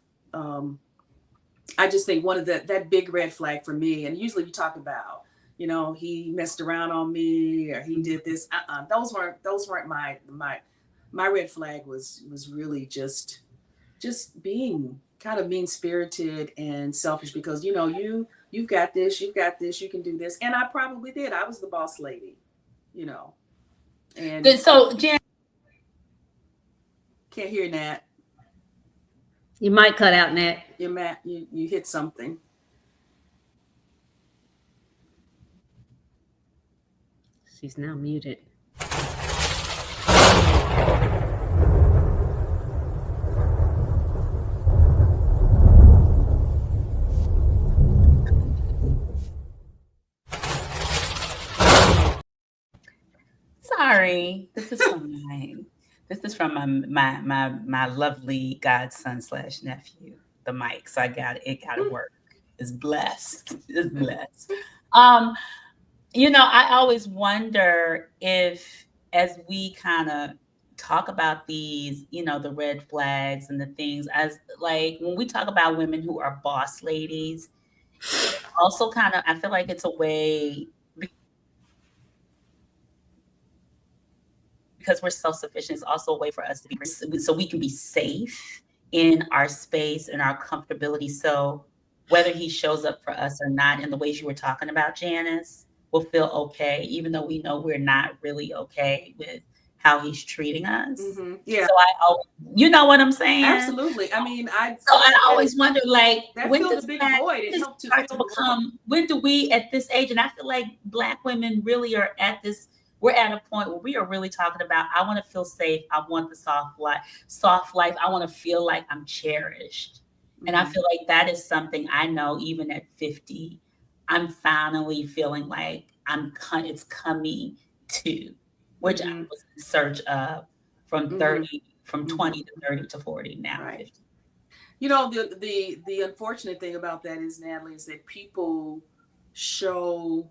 I just think one of that big red flag for me, and usually we talk about, you know, he messed around on me or he did this. Those weren't my red flag was really just being kind of mean spirited and selfish because, you know, you've got this, you can do this. And I probably did. I was the boss lady, you know. And so Jan, can't hear Nat. You might cut out, Nat. You hit something. She's now muted. Sorry, this is from my lovely godson / nephew, the mic. So it got to work. It's blessed. It's blessed. You know, I always wonder if, as we kind of talk about these, you know, the red flags and the things, as like when we talk about women who are boss ladies, also kind of, I feel like it's a way, because we're self-sufficient, it's also a way for us to be, so we can be safe in our space and our comfortability. So whether he shows up for us or not, in the ways you were talking about, Janice, we'll feel okay, even though we know we're not really okay with how he's treating us. Mm-hmm. Yeah. So I always, you know what I'm saying? Absolutely. I mean, I always wonder, like, when does a big void? It helped to become, when do we at this age? And I feel like Black women really are at this. We're at a point where we are really talking about, I want to feel safe. I want the soft life. I want to feel like I'm cherished. Mm-hmm. And I feel like that is something I know even at 50, I'm finally feeling like it's coming to, which I was in search of from 30, from 20 to 30 to 40 now. Right. 50. You know, the unfortunate thing about that is, Natalie, is that people show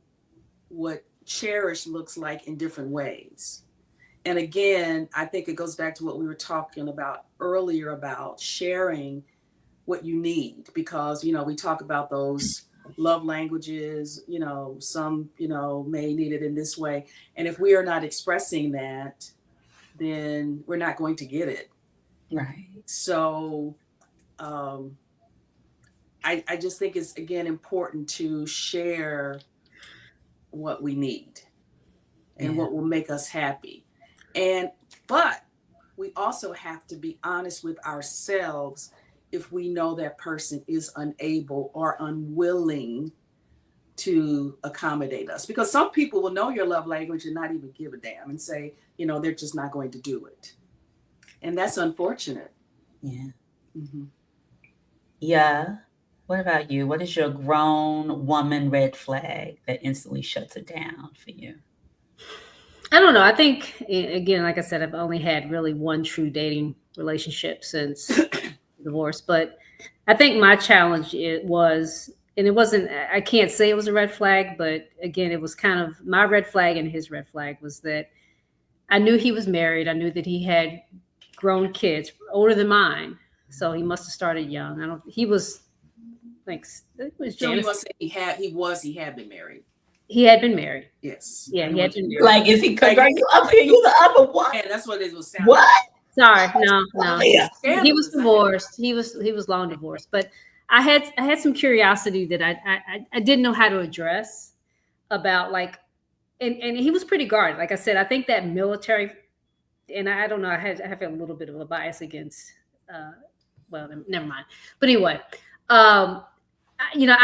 what cherish looks like in different ways. And again, I think it goes back to what we were talking about earlier about sharing what you need, because, you know, we talk about those love languages, you know, some, you know, may need it in this way. And if we are not expressing that, then we're not going to get it. Right. So I just think it's, again, important to share what we need and what will make us happy. But we also have to be honest with ourselves if we know that person is unable or unwilling to accommodate us. Because some people will know your love language and not even give a damn and say, you know, they're just not going to do it. And that's unfortunate. Yeah. Mm-hmm. Yeah. What about you? What is your grown woman red flag that instantly shuts it down for you? I don't know. I think, again, like I said, I've only had really one true dating relationship since divorce. But I think my challenge was, and it wasn't, I can't say it was a red flag, but again, it was kind of my red flag and his red flag was that I knew he was married. I knew that he had grown kids older than mine. So he must have started young. He was like, it was so you must say he had been married. He had been married. Yes. Yeah, he had been married. Like, is he, are you up here? You the upper one? Yeah, that's what it was sounding. What? Sorry, no. Yeah. He was divorced. He was long divorced. But I had some curiosity that I didn't know how to address about, like, and he was pretty guarded. Like I said, I think that military, and I don't know, I have a little bit of a bias against, well, never mind. But anyway, you know,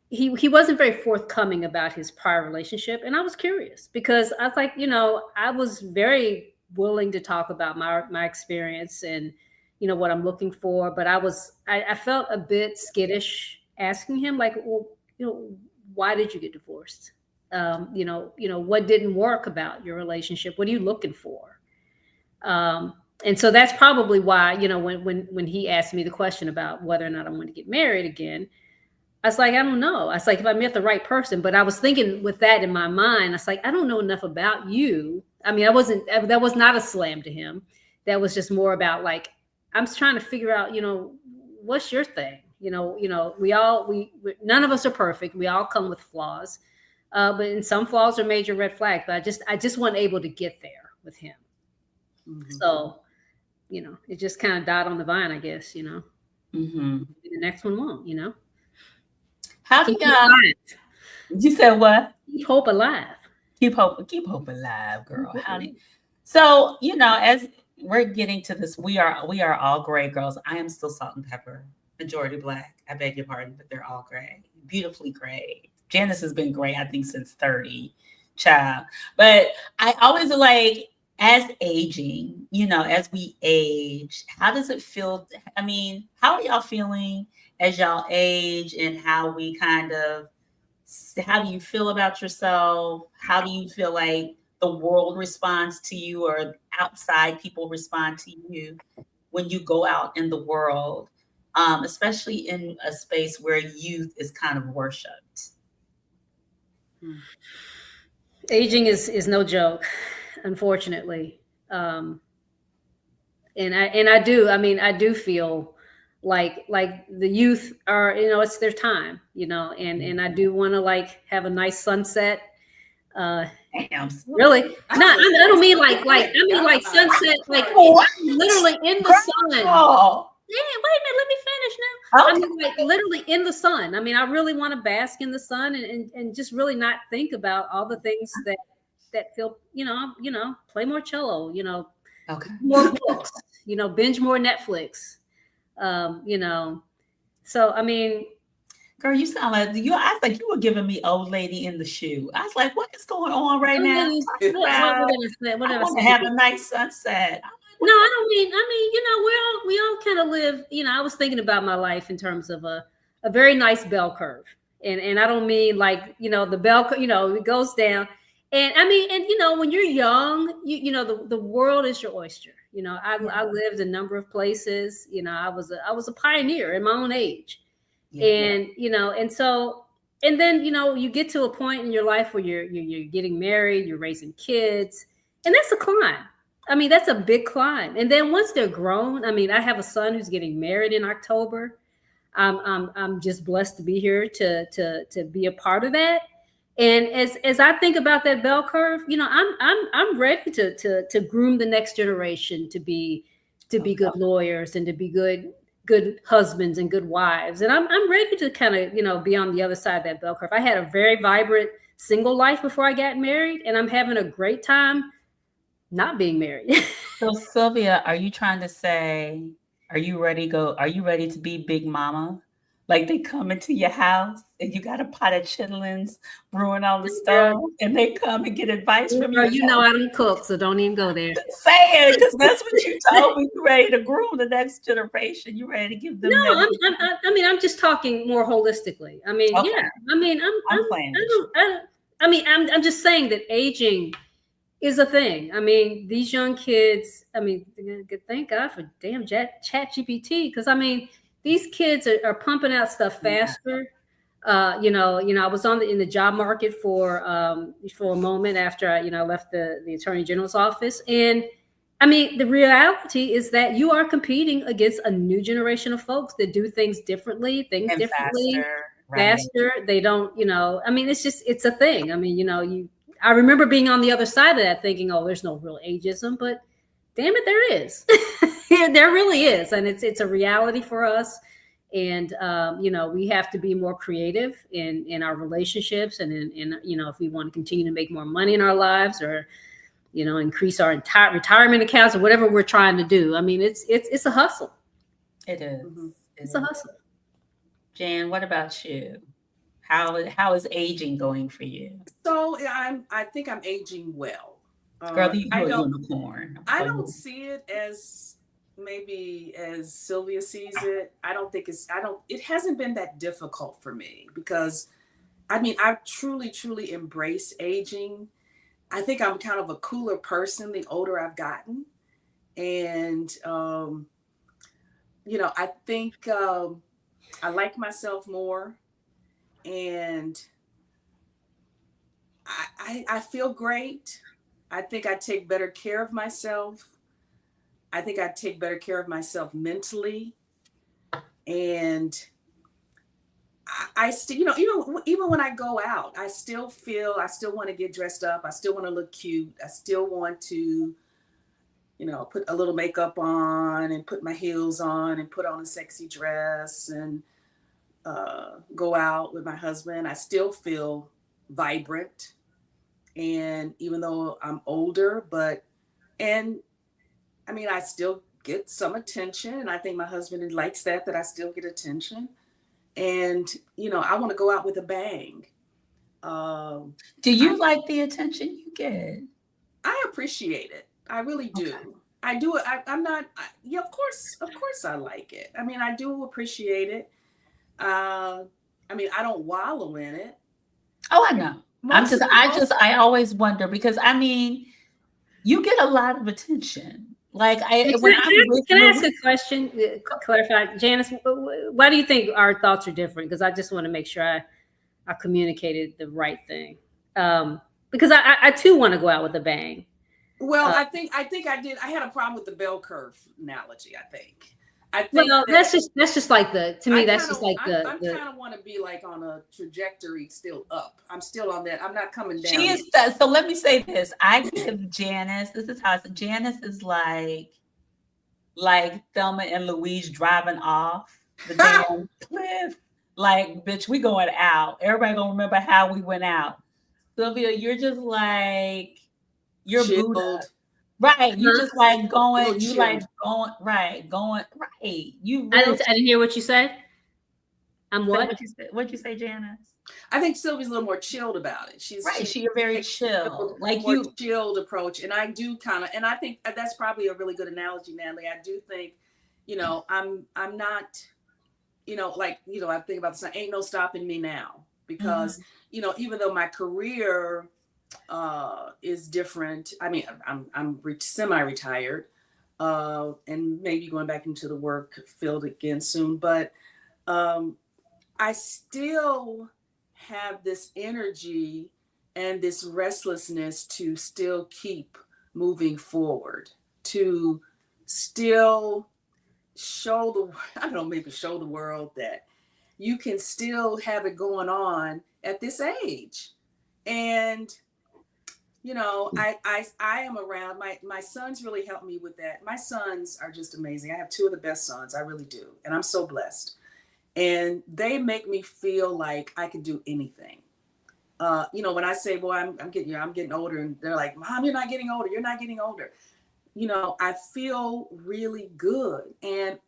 he wasn't very forthcoming about his prior relationship, and I was curious because I was like, you know, I was very willing to talk about my experience and, you know, what I'm looking for, but I felt a bit skittish asking him, like, well, you know, why did you get divorced? You know, what didn't work about your relationship? What are you looking for? And so that's probably why, you know, when he asked me the question about whether or not I'm going to get married again, I was like, I don't know. I was like, if I met the right person, but I was thinking with that in my mind, I was like, I don't know enough about you. I mean, that was not a slam to him. That was just more about like, I'm trying to figure out, you know, what's your thing? You know, we none of us are perfect. We all come with flaws. But in some flaws are major red flags, but I just wasn't able to get there with him. Mm-hmm. So, you know, it just kind of died on the vine, I guess, you know. Mm-hmm. The next one won't, you know. How do you said what? Keep hope alive. Keep hope alive, girl. Mm-hmm. So, you know, as we're getting to this, we are all gray girls. I am still salt and pepper, majority Black. I beg your pardon, but they're all gray, beautifully gray. Janice has been gray, I think, since 30, child. But I always like, as aging, you know, as we age, how does it feel? I mean, how are y'all feeling as y'all age, and how do you feel about yourself? How do you feel like the world responds to you, or outside people respond to you when you go out in the world, especially in a space where youth is kind of worshipped? Aging is no joke, unfortunately. And I do feel like the youth are, you know, it's their time, you know, and I do want to like have a nice sunset. Really? No, I don't mean like I mean like sunset, like literally in the sun. Yeah, wait a minute, let me finish now. Okay. I mean, like literally in the sun. I mean, I really want to bask in the sun and just really not think about all the things that feel, you know, play more cello, you know, okay, more books, you know, binge more Netflix, you know. So I mean, girl, you sound like I was like you were giving me old lady in the shoe. I was like, what is going on right now? I want to have a nice sunset. No, I don't mean. I mean, you know, we all kind of live. You know, I was thinking about my life in terms of a very nice bell curve, and I don't mean like, you know, the bell. You know, it goes down, and I mean, and you know, when you're young, you know, the world is your oyster. You know, I lived a number of places. You know, I was a pioneer in my own age, and you know, and so. And then, you know, you get to a point in your life where you're getting married, you're raising kids, and that's a climb. I mean, that's a big climb. And then once they're grown, I mean, I have a son who's getting married in October. I'm just blessed to be here to be a part of that. And as I think about that bell curve, you know, I'm ready to groom the next generation to be good lawyers and to be good husbands and good wives. And I'm ready to kind of, you know, be on the other side of that bell curve. I had a very vibrant single life before I got married, and I'm having a great time not being married. So Sylvia, are you trying to say, are you ready to be big mama? Like they come into your house and you got a pot of chitlins brewing on the stove, and they come and get advice from you. You know I don't cook, so don't even go there. Just saying, because that's what you told me. You're ready to groom the next generation. You're ready to give them. No, I'm just talking more holistically. I mean, okay. Yeah. I mean, I'm just saying that aging is a thing. I mean, these young kids, I mean, thank God for damn chat GPT, because I mean, these kids are pumping out stuff faster. Yeah. You know, I was in the job market for a moment after I, you know, left the Attorney General's office. And I mean, the reality is that you are competing against a new generation of folks that do things differently, faster. They don't, you know, I mean, it's a thing. I mean, you know, I remember being on the other side of that thinking, oh, there's no real ageism, but damn it, there is. There really is. And it's a reality for us. And, we have to be more creative in our relationships and in, if we want to continue to make more money in our lives or, increase our entire retirement accounts or whatever we're trying to do. I mean, it's a hustle. It is. Mhm. It's a hustle. Jan, what about you? How is aging going for you? So I think I'm aging well. Girl, you're a unicorn. I don't see it as maybe as Sylvia sees it. It hasn't been that difficult for me because I've truly embraced aging. I think I'm kind of a cooler person the older I've gotten. And, I think I like myself more. And I feel great. I think I take better care of myself. I think I take better care of myself mentally. And I still, even when I go out, I still want to get dressed up. I still want to look cute. I still want to, put a little makeup on and put my heels on and put on a sexy dress and go out with my husband. I still feel vibrant. And even though I'm older, I still get some attention. And I think my husband likes that I still get attention. And, I want to go out with a bang. Do you like the attention you get? I appreciate it. I really do. Okay. I do it. Of course I like it. I do appreciate it. I don't wallow in it. Oh, I know. I always wonder because you get a lot of attention. Like can I ask a question? Clarify, Janice. Why do you think our thoughts are different? Because I just want to make sure I communicated the right thing. Because I too want to go out with a bang. Well, I think I did. I had a problem with the bell curve analogy. I think that's just like I kind of want to be like on a trajectory still up. I'm still on that. I'm not coming down. She is. So let me say this. I give Janice. This is how Janice is like Thelma and Louise driving off the damn cliff. Like, bitch, we going out. Everybody gonna remember how we went out. Sylvia, you're just like you're Buddha. Right. You just like going, you like going, right. You really, I didn't hear what you said. I'm what? What'd you say, Janice? I think Sylvia's a little more chilled about it. She's very chill. Like more chilled approach. And I do and I think that's probably a really good analogy, Natalie. I do think, I'm not, I think about this, ain't no stopping me now because, even though my career is different. I'm semi-retired and maybe going back into the work field again soon, but I still have this energy and this restlessness to still keep moving forward, to still show the world that you can still have it going on at this age. And I am around. My sons really helped me with that. My sons are just amazing. I have two of the best sons. I really do. And I'm so blessed. And they make me feel like I can do anything. When I say, boy, I'm getting older, and they're like, Mom, you're not getting older. You're not getting older. I feel really good. And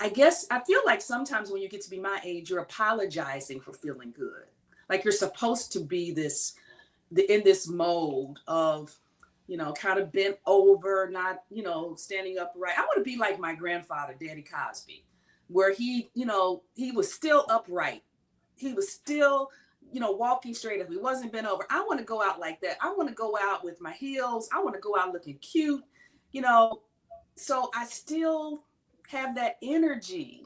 I guess I feel like sometimes when you get to be my age, you're apologizing for feeling good. Like you're supposed to be in this mode of, kind of bent over, not, standing upright. I want to be like my grandfather, Daddy Cosby, where he was still upright. He was still, walking straight up. He wasn't bent over. I want to go out like that. I want to go out with my heels. I want to go out looking cute, so I still have that energy,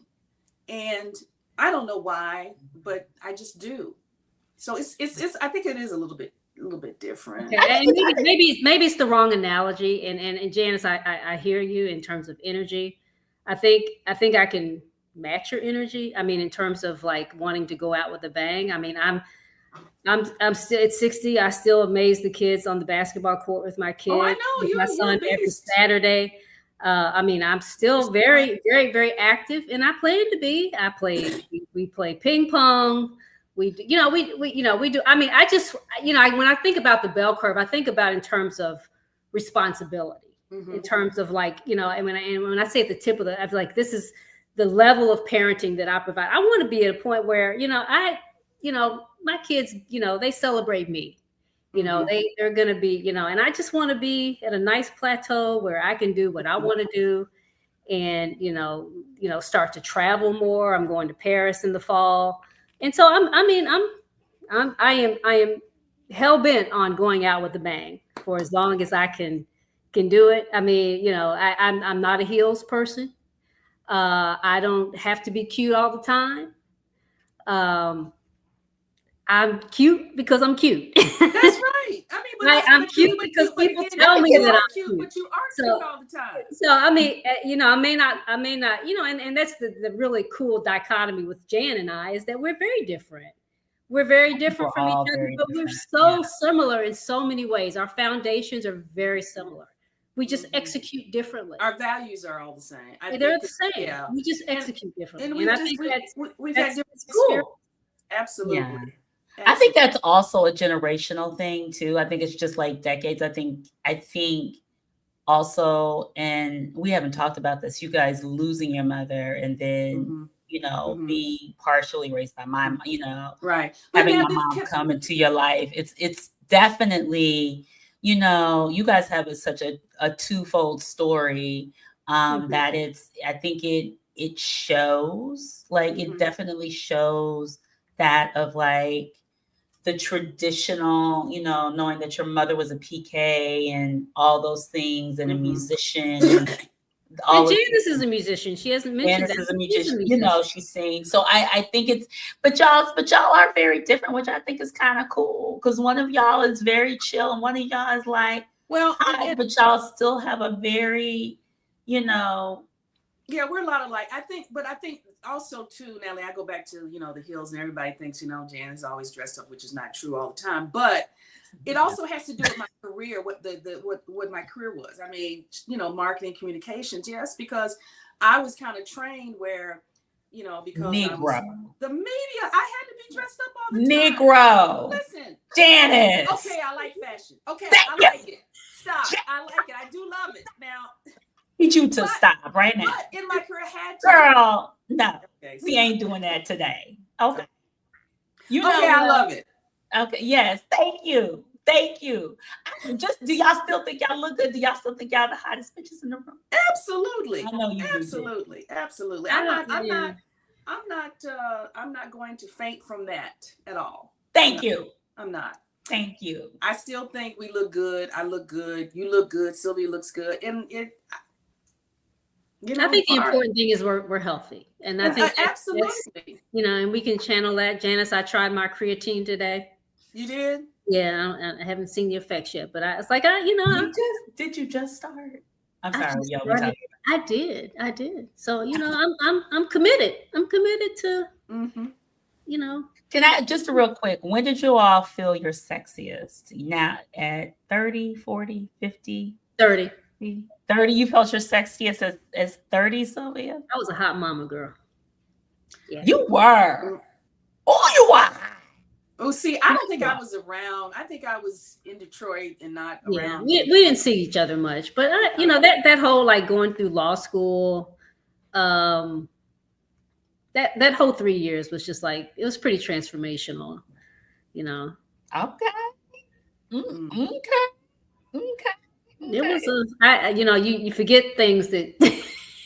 and I don't know why, but I just do. So it's I think it is a little bit different. Okay. Maybe it's the wrong analogy. And Janice, I hear you in terms of energy. I think I can match your energy. In terms of like wanting to go out with a bang. I'm still at 60. I still amaze the kids on the basketball court with my kids. Oh, I know. My son every Saturday. I mean, I'm still very, very, very active, and I plan to be. We play ping pong. We do. I mean, I just, when I think about the bell curve, I think about in terms of responsibility, in terms of like, and when I say at the tip of I feel like this is the level of parenting that I provide. I want to be at a point where, my kids, they celebrate me. They're going to be, and I just want to be at a nice plateau where I can do what I want to do, and, start to travel more. I'm going to Paris in the fall. And so I am hell bent on going out with a bang for as long as I can do it. I mean, I'm not a heels person. I don't have to be cute all the time. I'm cute because I'm cute. That's right. I mean, but I'm cute because people tell me that I'm cute. But you are cute all the time. So I mean, I may not, and that's the really cool dichotomy with Jan and I, is that we're very different. We're very different from each other, but we're so similar in so many ways. Our foundations are very similar. We just execute differently. Our values are all the same. They're the same. Yeah. We just execute differently. And I think we've had different cool. Absolutely. Yeah. I think that's also a generational thing too. I think it's just like decades. I think also, and we haven't talked about this, you guys losing your mother and then, being partially raised by my, right. having my mom come into your life. It's definitely, you guys have such a twofold story that I think it shows, like, it definitely shows that of like the traditional, knowing that your mother was a PK and all those things, and a musician. And Janice is a musician. She hasn't mentioned Janice is a musician. She sings. So I think but y'all are very different, which I think is kind of cool, because one of y'all is very chill and one of y'all is like, hi, but y'all still have a very, Yeah, we're a lot alike. I think also too, Natalie, I go back to, the heels, and everybody thinks, Jan is always dressed up, which is not true all the time. But it also has to do with my career, what my career was. I mean, marketing, communications, yes, because I was kind of trained where, because the media, I had to be dressed up all the time. Negro. Listen. Janice. Okay, I like fashion. Okay, I like it. Stop. I like it. I do love it. Now, need you to stop right now. But in my career, I had to. Girl, no. Okay, we ain't doing that today. Okay. I love it. Okay, yes. Thank you. Do y'all still think y'all look good? Do y'all still think y'all the hottest bitches in the room? Absolutely. I know you Absolutely. do. Absolutely. I'm not going to faint from that at all. Thank you. I'm not. Thank you. I still think we look good. I look good. You look good. Sylvia looks good. And I think the important thing is we're healthy. And I think absolutely. And we can channel that. Janice, I tried my creatine today. You did? Yeah, I haven't seen the effects yet, but it's like, did you just start? I'm sorry, I did. So, I'm committed. I'm committed to, Can I, just real quick, when did you all feel your sexiest? Now at 30, 40, 50? 30. 30, you felt your sexiest as 30, Sylvia? I was a hot mama girl. Yeah. You were. Oh, you were. Oh, see, I don't think I was around. I think I was in Detroit and not around. We didn't see each other much, but that whole like going through law school, that whole 3 years was just like, it was pretty transformational, Okay. Okay. It was you forget things that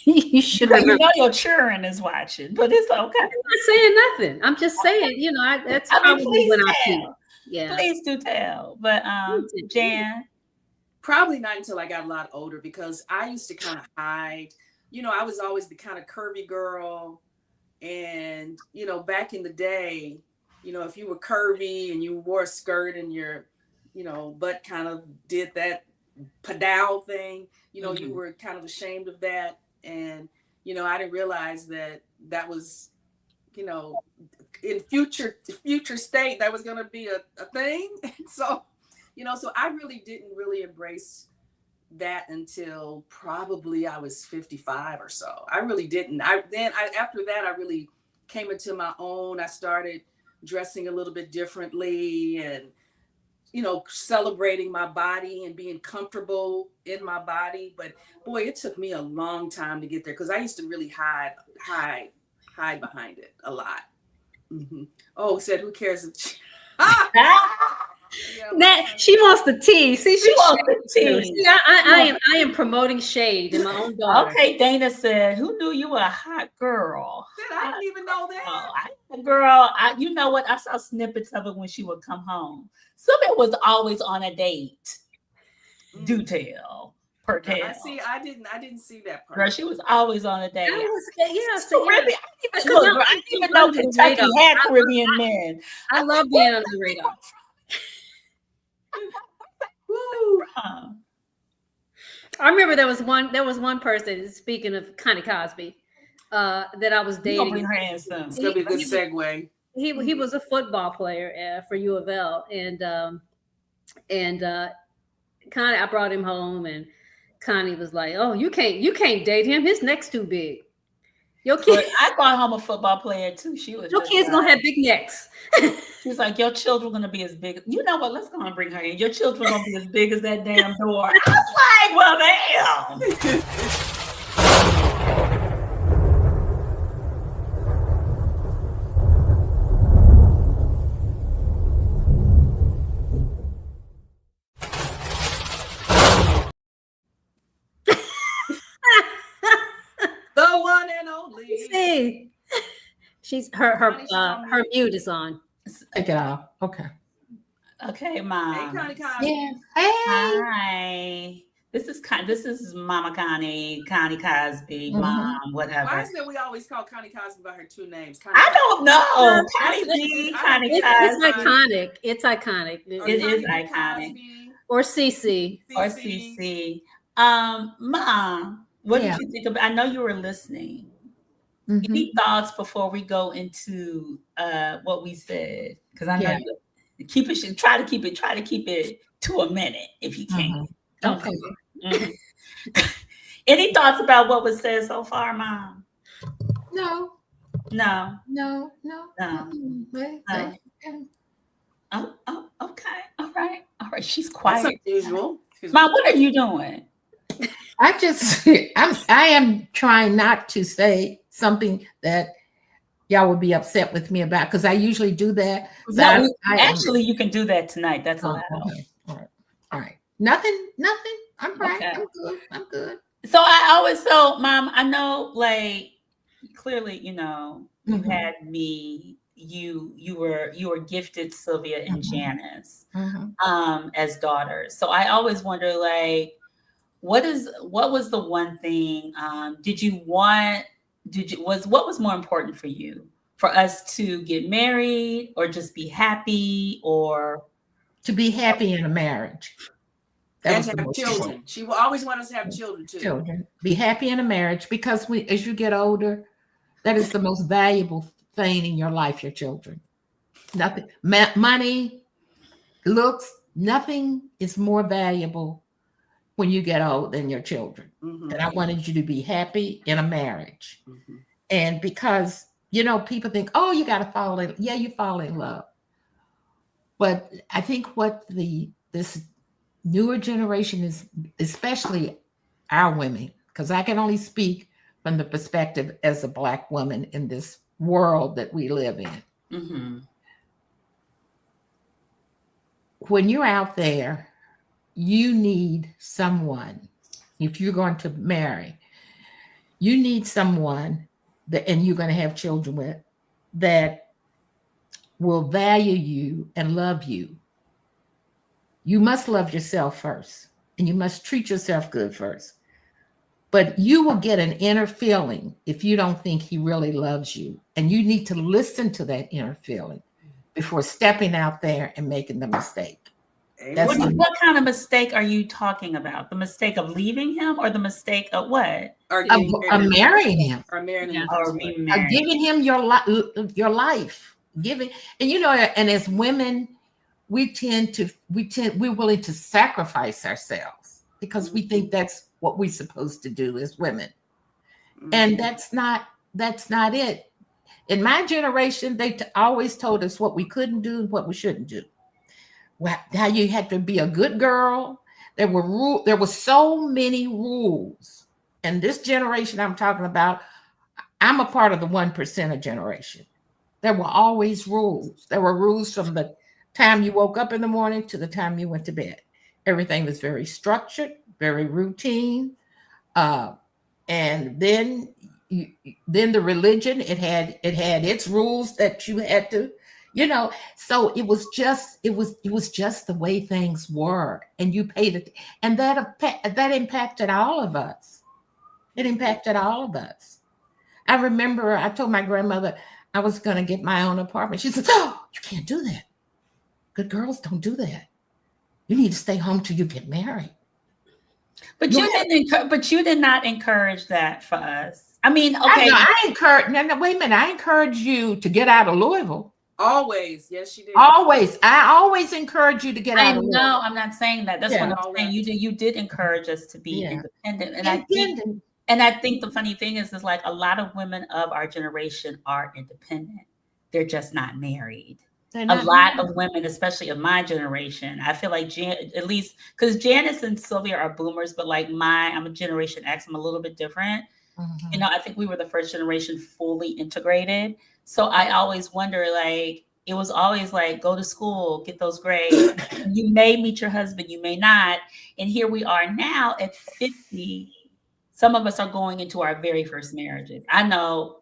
you should remember. Your children is watching, but it's okay. I'm not saying nothing. I'm just saying, that's probably when I peaked. Yeah. Please do tell. But Jan? Probably not until I got a lot older, because I used to kind of hide. I was always the kind of curvy girl. And, back in the day, if you were curvy and you wore a skirt and your, butt kind of did that pedal thing, you were kind of ashamed of that. And, I didn't realize that was, in future state, that was going to be a thing. So, so I really didn't embrace that until probably I was 55 or so. I really didn't. After that, I really came into my own. I started dressing a little bit differently and, celebrating my body and being comfortable in my body. But boy, it took me a long time to get there because I used to really hide behind it a lot. Mm-hmm. Oh, said who cares if She wants the tea. See, she wants the tea. See, I am promoting shade in my own daughter. Okay, Dana said, "Who knew you were a hot girl?" I didn't even know that. Girl, you know what? I saw snippets of it when she would come home. Sylvia was always on a date. Do tell. Per tale. I didn't see that part. Girl, she was always on a date. Caribbean. I didn't even know Kentucky had Caribbean men. I love being on the radar. I remember there was one person, speaking of Connie Cosby, that I was dating. It's gonna be a good segue. He was a football player for U of L, and Connie, I brought him home, and Connie was like, "Oh, you can't date him. His neck's too big." Your kid, I brought home a football player too. She was. Your kids gonna have big necks. She was like, "Your children gonna be as big." You know what? Let's go and bring her in. Your children gonna be as big as that damn door. I was like, "Well, damn." The one and only. See, she's her mute is on. Take it off. Okay. Okay, Mom. Hey, Connie Cosby. Yeah. Hey. Hi. This is Mama Connie Cosby, Mom, whatever. Why is it we always call Connie Cosby by her two names? I don't know. Connie Cosby. It's iconic. It's iconic. It is iconic. Or CC. Or CC. Mom, what did you think about? I know you were listening. Mm-hmm. Any thoughts before we go into what we said? Because I know you try to keep it to a minute if you can. Okay. Mm-hmm. Any thoughts about what was said so far, Mom? No. Oh, okay. All right. She's quiet. That's unusual. Mom, what are you doing? I am trying not to say something that y'all would be upset with me about, because I usually do that. No, actually, you can do that tonight. That's allowed. Okay. All right. Nothing. I'm right. Okay. I'm good. So Mom, I know, like, clearly, you had me. You were gifted Sylvia and Janice as daughters. So I always wonder, like, what was the one thing? What was more important for you? For us to get married, or just be happy, or to be happy in a marriage? And have children. She will always want us to have children too. Children. Be happy in a marriage, because as you get older, that is the most valuable thing in your life, your children. Nothing, money, looks, nothing is more valuable when you get old than your children. Mm-hmm. And I wanted you to be happy in a marriage. Mm-hmm. And because, people think, oh, you got to fall in. Yeah, you fall in love. But I think what this newer generation is, especially our women, because I can only speak from the perspective as a Black woman in this world that we live in. Mm-hmm. When you're out there, you need someone. If you're going to marry, you need someone and you're going to have children with, that will value you and love you. You must love yourself first, and you must treat yourself good first. But you will get an inner feeling if you don't think he really loves you. And you need to listen to that inner feeling before stepping out there and making the mistake. What kind of mistake are you talking about? The mistake of leaving him, or the mistake of what? Of marrying him. Or marrying him. Or giving him your life. And as women, we're willing to sacrifice ourselves because we think that's what we're supposed to do as women. Mm-hmm. And that's not it. In my generation, they always told us what we couldn't do and what we shouldn't do. How you had to be a good girl. There were so many rules. And this generation I'm talking about, I'm a part of the 1% generation. There were always rules. There were rules from the time you woke up in the morning to the time you went to bed. Everything was very structured, very routine. And then the religion, it had its rules that you had to, so it was just the way things were, and you paid it, and that impacted all of us. It impacted all of us. I remember I told my grandmother I was going to get my own apartment. She said, "Oh, you can't do that. Good girls don't do that. You need to stay home till you get married." But you did not encourage that for us. I mean, okay. I encourage. No, wait a minute. I encourage you to get out of Louisville. Always, yes, you did. Always, I always encourage you to get out of Louisville. No, I'm not saying that. That's what I'm saying. You did encourage us to be independent, and I think the funny thing is like a lot of women of our generation are independent. They're just not married. A lot of women, especially of my generation, I feel like at least because Janice and Sylvia are boomers, but like I'm a Generation X. I'm a little bit different. Mm-hmm. I think we were the first generation fully integrated. So I always wonder, like, it was always like, go to school, get those grades. You may meet your husband, you may not. And here we are now at 50. Some of us are going into our very first marriages. I know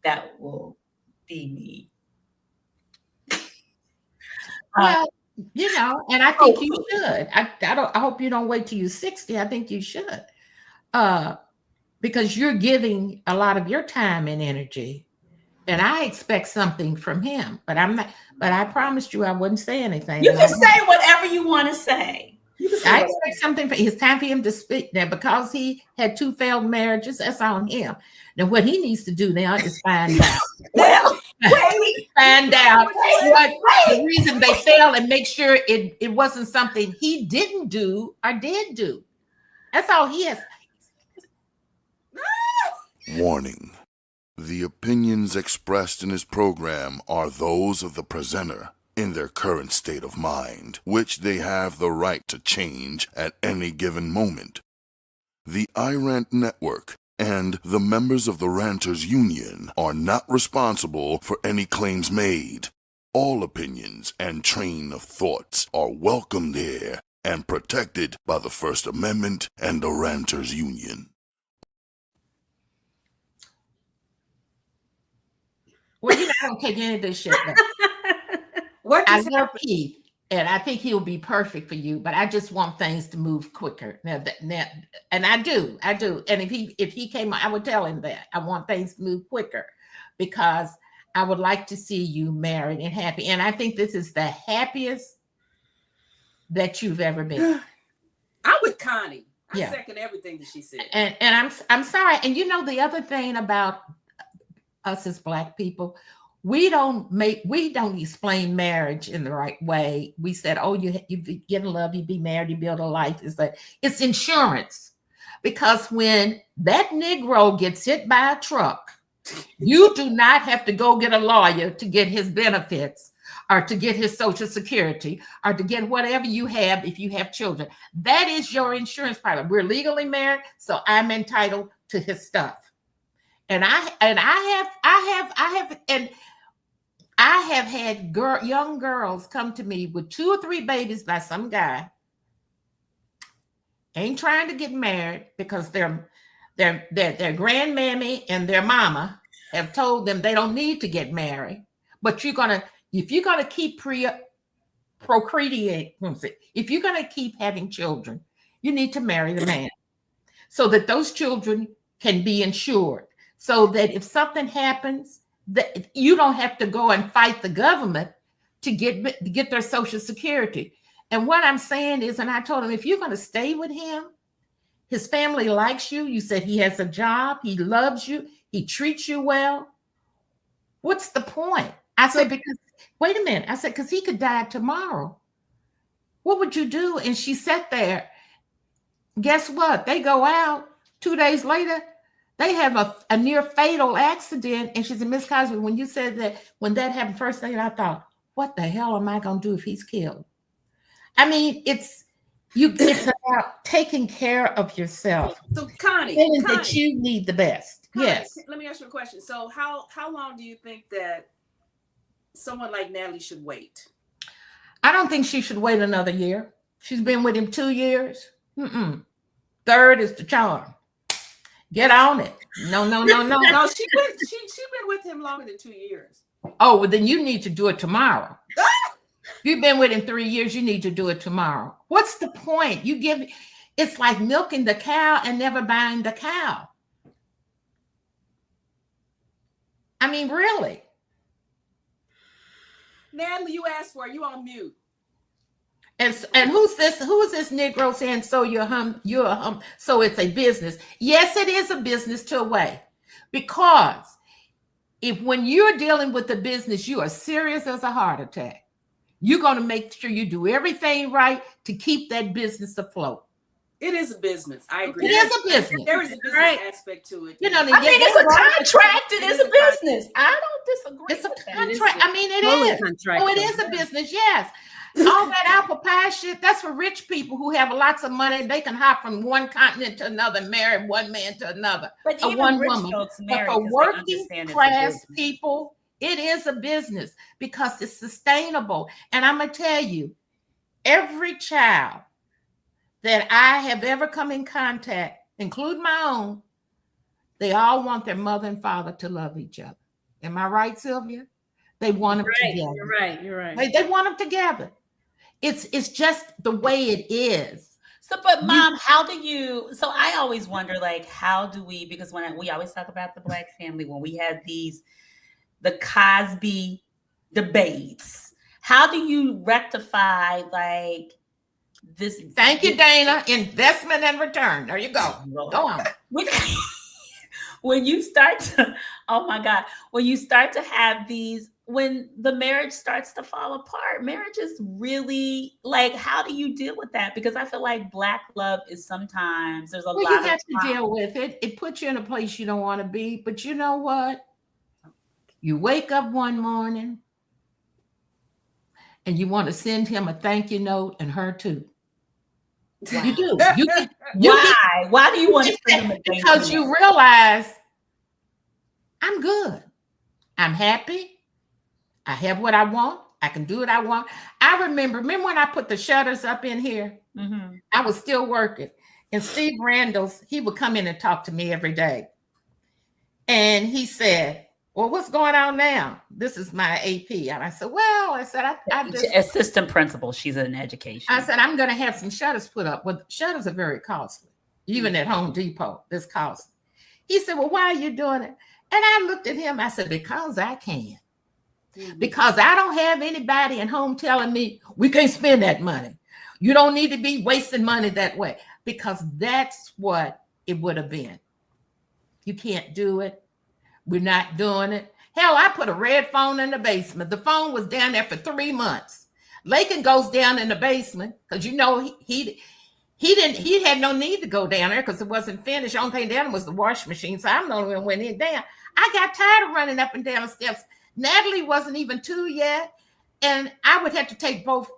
that will be me. Well, and I think you should. I hope you don't wait till you're 60. I think you should. Because you're giving a lot of your time and energy. And I expect something from him. But I promised you I wouldn't say anything. You can say whatever you want to say. I expect something. It's time for him to speak now, because he had 2 failed marriages. That's on him. Now, what he needs to do now is find out. Find out what the reason they failed and make sure it wasn't something he didn't do or did do. That's all he has. Warning. The opinions expressed in this program are those of the presenter in their current state of mind, which they have the right to change at any given moment. The iRant Network and the members of the Ranters Union are not responsible for any claims made. All opinions and train of thoughts are welcomed here and protected by the First Amendment and the Ranters Union. Well, I don't take any of this shit. I love Keith, and I think he'll be perfect for you, but I just want things to move quicker. And I do. And if he came, I would tell him that I want things to move quicker, because I would like to see you married and happy. And I think this is the happiest that you've ever been. I'm with Connie. I second everything that she said. And I'm sorry. And the other thing about us as Black people, we don't explain marriage in the right way. We said, oh, you get in love, you be married, you build a life. It's insurance. Because when that Negro gets hit by a truck, you do not have to go get a lawyer to get his benefits or to get his Social Security or to get whatever you have if you have children. That is your insurance policy. We're legally married, so I'm entitled to his stuff. And I have had young girls come to me with 2 or 3 babies by some guy, ain't trying to get married because their grandmammy and their mama have told them they don't need to get married. But if you're gonna keep procreating, if you're gonna keep having children, you need to marry the man so that those children can be insured. So that if something happens, that you don't have to go and fight the government to get their Social Security. And what I'm saying is, and I told him, if you're going to stay with him, his family likes you. You said he has a job. He loves you. He treats you well. What's the point? I said, because, wait a minute. I said, because he could die tomorrow. What would you do? And she sat there Guess what? They go out 2 days later. They have a near fatal accident. And she said, Miss Cosby, when you said that, when that happened, first thing I thought, what the hell am I going to do if he's killed? I mean, it's about taking care of yourself. So Connie, that you need the best. Connie, yes. Let me ask you a question. So how long do you think that someone like Natalie should wait? I don't think she should wait another year. She's been with him 2 years. Third is the charm. Get on it. No. No, she's been with him longer than 2 years. Oh, well, then you need to do it tomorrow. You've been with him 3 years. You need to do it tomorrow. What's the point? It's like milking the cow and never buying the cow. I mean, really. Natalie, you asked for it. You on mute. And who's this? Who is this Negro saying? So you're a hum. So it's a business. Yes, it is a business to a way, because when you're dealing with the business, you are serious as a heart attack. You're going to make sure you do everything right to keep that business afloat. It is a business. I agree. It is a business. There is a business aspect to it. I mean, it's a contract. It is a business. I don't disagree. It's a contract. I mean, it is. Oh, it is a business. Yes. All that apple pie shit, that's for rich people who have lots of money. They can hop from one continent to another, marry one man to another, but or even one rich woman. folks But marry for working class people, it is a business because it's sustainable. And I'm going to tell you, every child that I have ever come in contact, including my own, they all want their mother and father to love each other. Am I right, Sylvia? They want them together. You're right. They want them together. It's just the way it is. So, but Mom, how do you? So I always wonder, like, how do we? Because when we always talk about the Black family, when we had the Cosby debates, how do you rectify like this? Thank you, Dana. Investment and return. There you go. Go on. When you start to, oh my God, when you start to have these, when the marriage starts to fall apart, marriage is really like, how do you deal with that? Because I feel like Black love is sometimes there's a lot you have to deal with it. It puts you in a place you don't want to be. But you know what? You wake up one morning and you want to send him a thank you note, and her too. Wow. You do. Why do you want to send him a thank you note? Because you realize I'm good. I'm happy. I have what I want. I can do what I want. I remember when I put the shutters up in here, I was still working. And Steve Randalls, he would come in and talk to me every day. And he said, well, what's going on now? This is my AP. And I said, I just... Assistant principal. She's in education. I said, I'm going to have some shutters put up. Well, shutters are very costly. Even at Home Depot, it's costly. He said, well, why are you doing it? And I looked at him. I said, because I can. Because I don't have anybody at home telling me we can't spend that money. You don't need to be wasting money that way, because that's what it would have been. You can't do it. We're not doing it. Hell, I put a red phone in the basement. The phone was down there for 3 months. Lakin goes down in the basement because he had no need to go down there because it wasn't finished. The only thing down was the washing machine. So I'm the only one went in down. I got tired of running up and down the steps. Natalie wasn't even 2 yet. And I would have to take both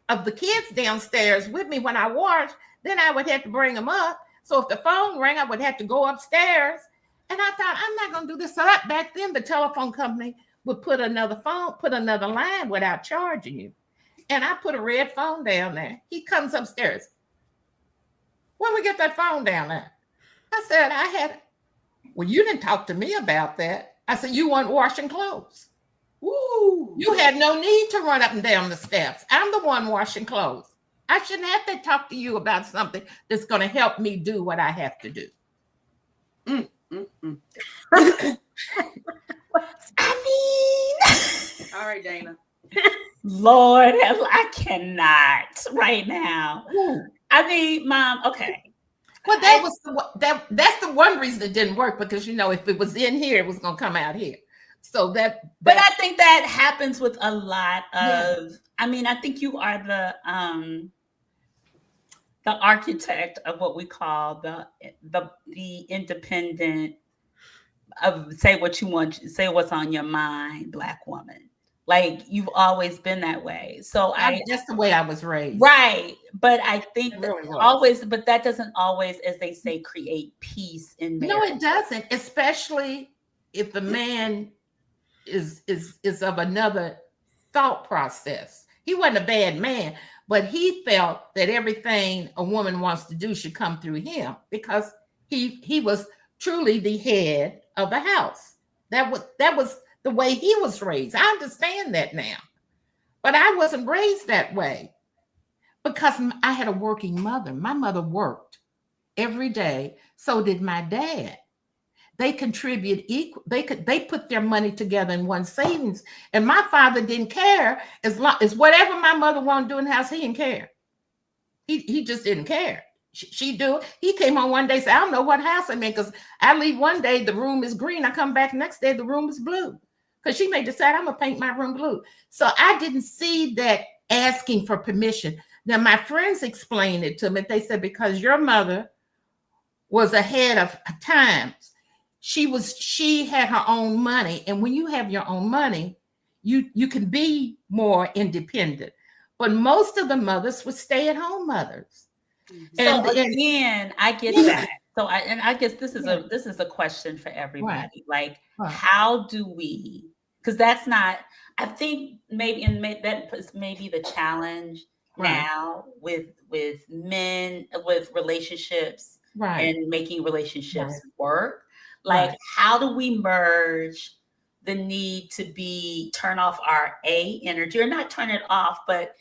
of the kids downstairs with me when I washed. Then I would have to bring them up. So if the phone rang, I would have to go upstairs. And I thought, I'm not going to do this. So back then, the telephone company would put another line without charging you. And I put a red phone down there. He comes upstairs. When we get that phone down there? I said, well, you didn't talk to me about that. I said, you weren't washing clothes. Ooh. You had no need to run up and down the steps. I'm the one washing clothes. I shouldn't have to talk to you about something that's going to help me do what I have to do. I mean, all right, Dana. Lord, I cannot right now. Ooh. I mean, Mom, okay. Well, that's the one reason it didn't work, because if it was in here, it was going to come out here. So but I think that happens with a lot of. I mean, I think you are the architect of what we call the independent of say what you want, say what's on your mind, Black woman. Like you've always been that way. So That's the way I was raised. right. But I think It that really was. always, but that doesn't always, as they say, create peace in marriage. No, it doesn't, especially if the man is of another thought process. He wasn't a bad man, but he felt that everything a woman wants to do should come through him because he was truly the head of the house. That was the way he was raised. I understand that now. But I wasn't raised that way because I had a working mother. My mother worked every day. So did my dad. They contribute equal. They put their money together in one savings. And my father didn't care as long as whatever my mother wanted to do in the house, he didn't care. He just didn't care. She do. He came home one day and said, I don't know what house I'm in because I leave one day, the room is green. I come back next day, the room is blue. Because she may decide I'm gonna paint my room blue. So I didn't see that asking for permission. Now my friends explained it to me. They said, because your mother was ahead of times. She had her own money. And when you have your own money, you can be more independent. But most of the mothers were stay-at-home mothers. So again, I get that. So I guess this is a question for everybody. Right. Like, how do we? Because that's not. I think that may be the challenge now with men with relationships and making relationships work. Like, how do we merge the need to turn off our energy, or not turn it off, but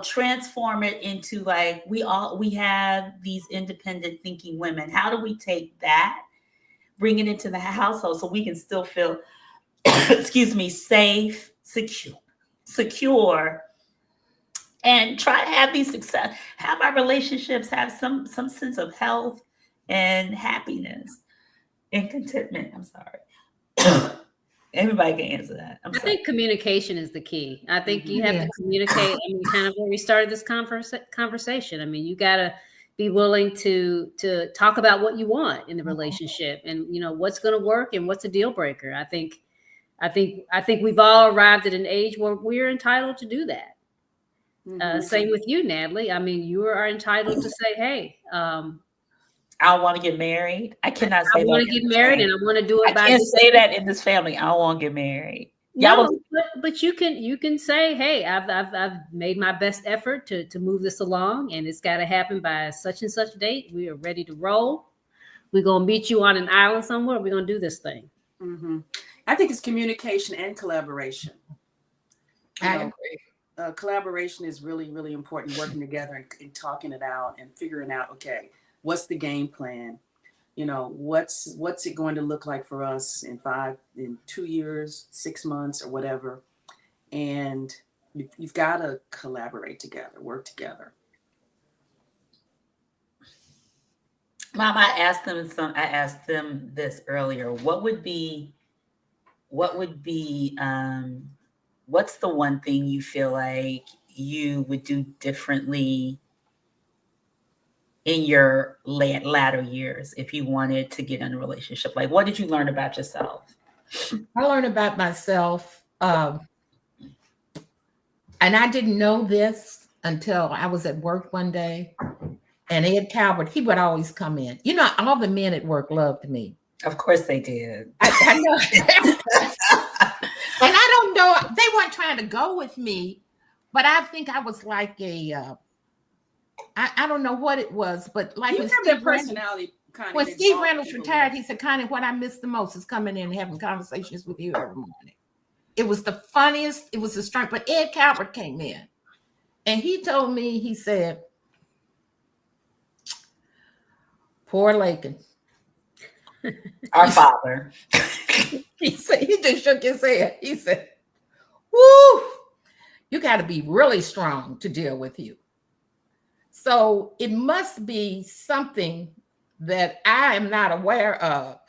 transform it into like we have these independent thinking women. How do we take that, bring it into the household so we can still feel, excuse me, safe, secure, and try to have these success, have our relationships have some sense of health and happiness and contentment. I'm sorry. Everybody can answer that. I think communication is the key. I think you have to communicate. I mean, kind of where we started this conversation. I mean, you got to be willing to talk about what you want in the relationship, and what's going to work and what's a deal breaker. I think we've all arrived at an age where we're entitled to do that. Same with you, Natalie. I mean, you are entitled to say, "Hey, I want to get married." I cannot say I want to get married, and I want to do it. I can't say that in this family. I don't want to get married. No, but you can say, "Hey, I've made my best effort to move this along, and it's got to happen by such and such date. We are ready to roll. We're gonna meet you on an island somewhere. We're gonna do this thing." Mm-hmm. I think it's communication and collaboration. I agree. Collaboration is really, really important. Working together and talking it out and figuring out, okay, what's the game plan? What's it going to look like for us in 2 years, 6 months, or whatever? And you've got to collaborate together, work together. Mom, I asked them this earlier. What's the one thing you feel like you would do differently in your latter years if you wanted to get in a relationship? Like, what did you learn about yourself? I learned about myself, and I didn't know this until I was at work one day, and Ed Calvert, he would always come in. All the men at work loved me. Of course they did. I know. And I don't know, they weren't trying to go with me, but I think I was like I don't know what it was, but like when Steve Reynolds retired, he said, "Connie, what I miss the most is coming in and having conversations with you every morning." It was the funniest, it was the strength. But Ed Calvert came in and he told me, he said, "Poor Lakin." Our father. He just shook his head. He said, "Woo, you got to be really strong to deal with you." So it must be something that I am not aware of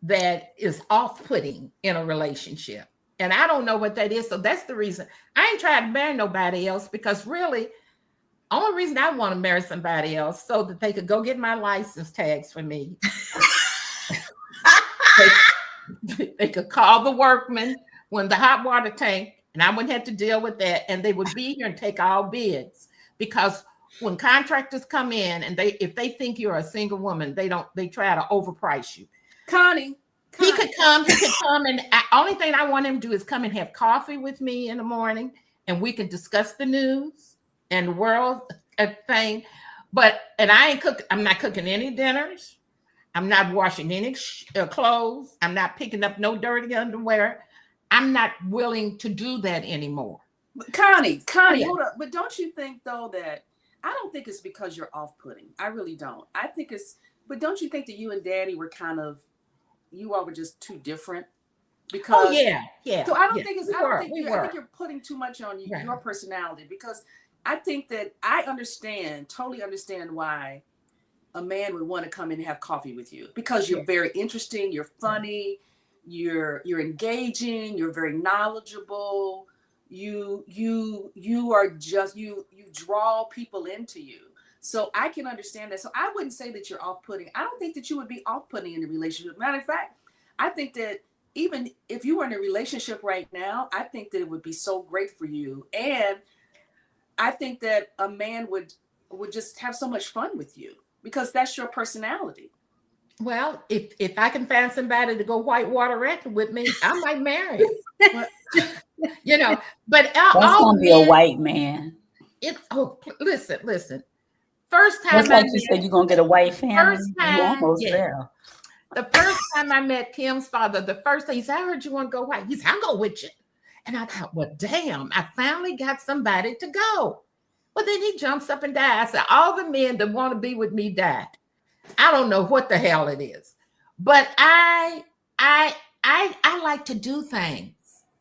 that is off-putting in a relationship. And I don't know what that is. So that's the reason I ain't trying to marry nobody else, because really Only reason I want to marry somebody else so that they could go get my license tags for me. They could call the workman when the hot water tank, and I wouldn't have to deal with that. And they would be here and take all bids, because when contractors come in and if they think you're a single woman, they try to overprice you. Connie. He could come, and only thing I want him to do is come and have coffee with me in the morning, and we can discuss the news and the world thing. And I'm not cooking any dinners. I'm not washing any clothes. I'm not picking up no dirty underwear. I'm not willing to do that anymore. Connie, hold up. But don't you think, though, that I don't think it's because you're off-putting. I really don't. I think but don't you think that you and Daddy were you all were just too different? Because yeah. So I don't think I think you're putting too much on your personality, because I think that I totally understand why a man would want to come in and have coffee with you, because you're very interesting, you're funny, you're engaging, you're very knowledgeable. You are just you draw people into you. So I can understand that. So I wouldn't say that you're off-putting. I don't think that you would be off-putting in a relationship. Matter of fact, I think that even if you were in a relationship right now, I think that it would be so great for you. And I think that a man would just have so much fun with you, because that's your personality. Well, if I can find somebody to go whitewater rafting with me, I might marry him. But that's gonna be a white man. Listen. First time, it's like you said, you're gonna get a white family. You're almost there. The first time I met Kim's father, the first thing he said, I heard you want to go white. He said, I'll go with you. And I thought, well, damn, I finally got somebody to go. Well, then he jumps up and dies. I said, all the men that want to be with me died. I don't know what the hell it is, but I like to do things.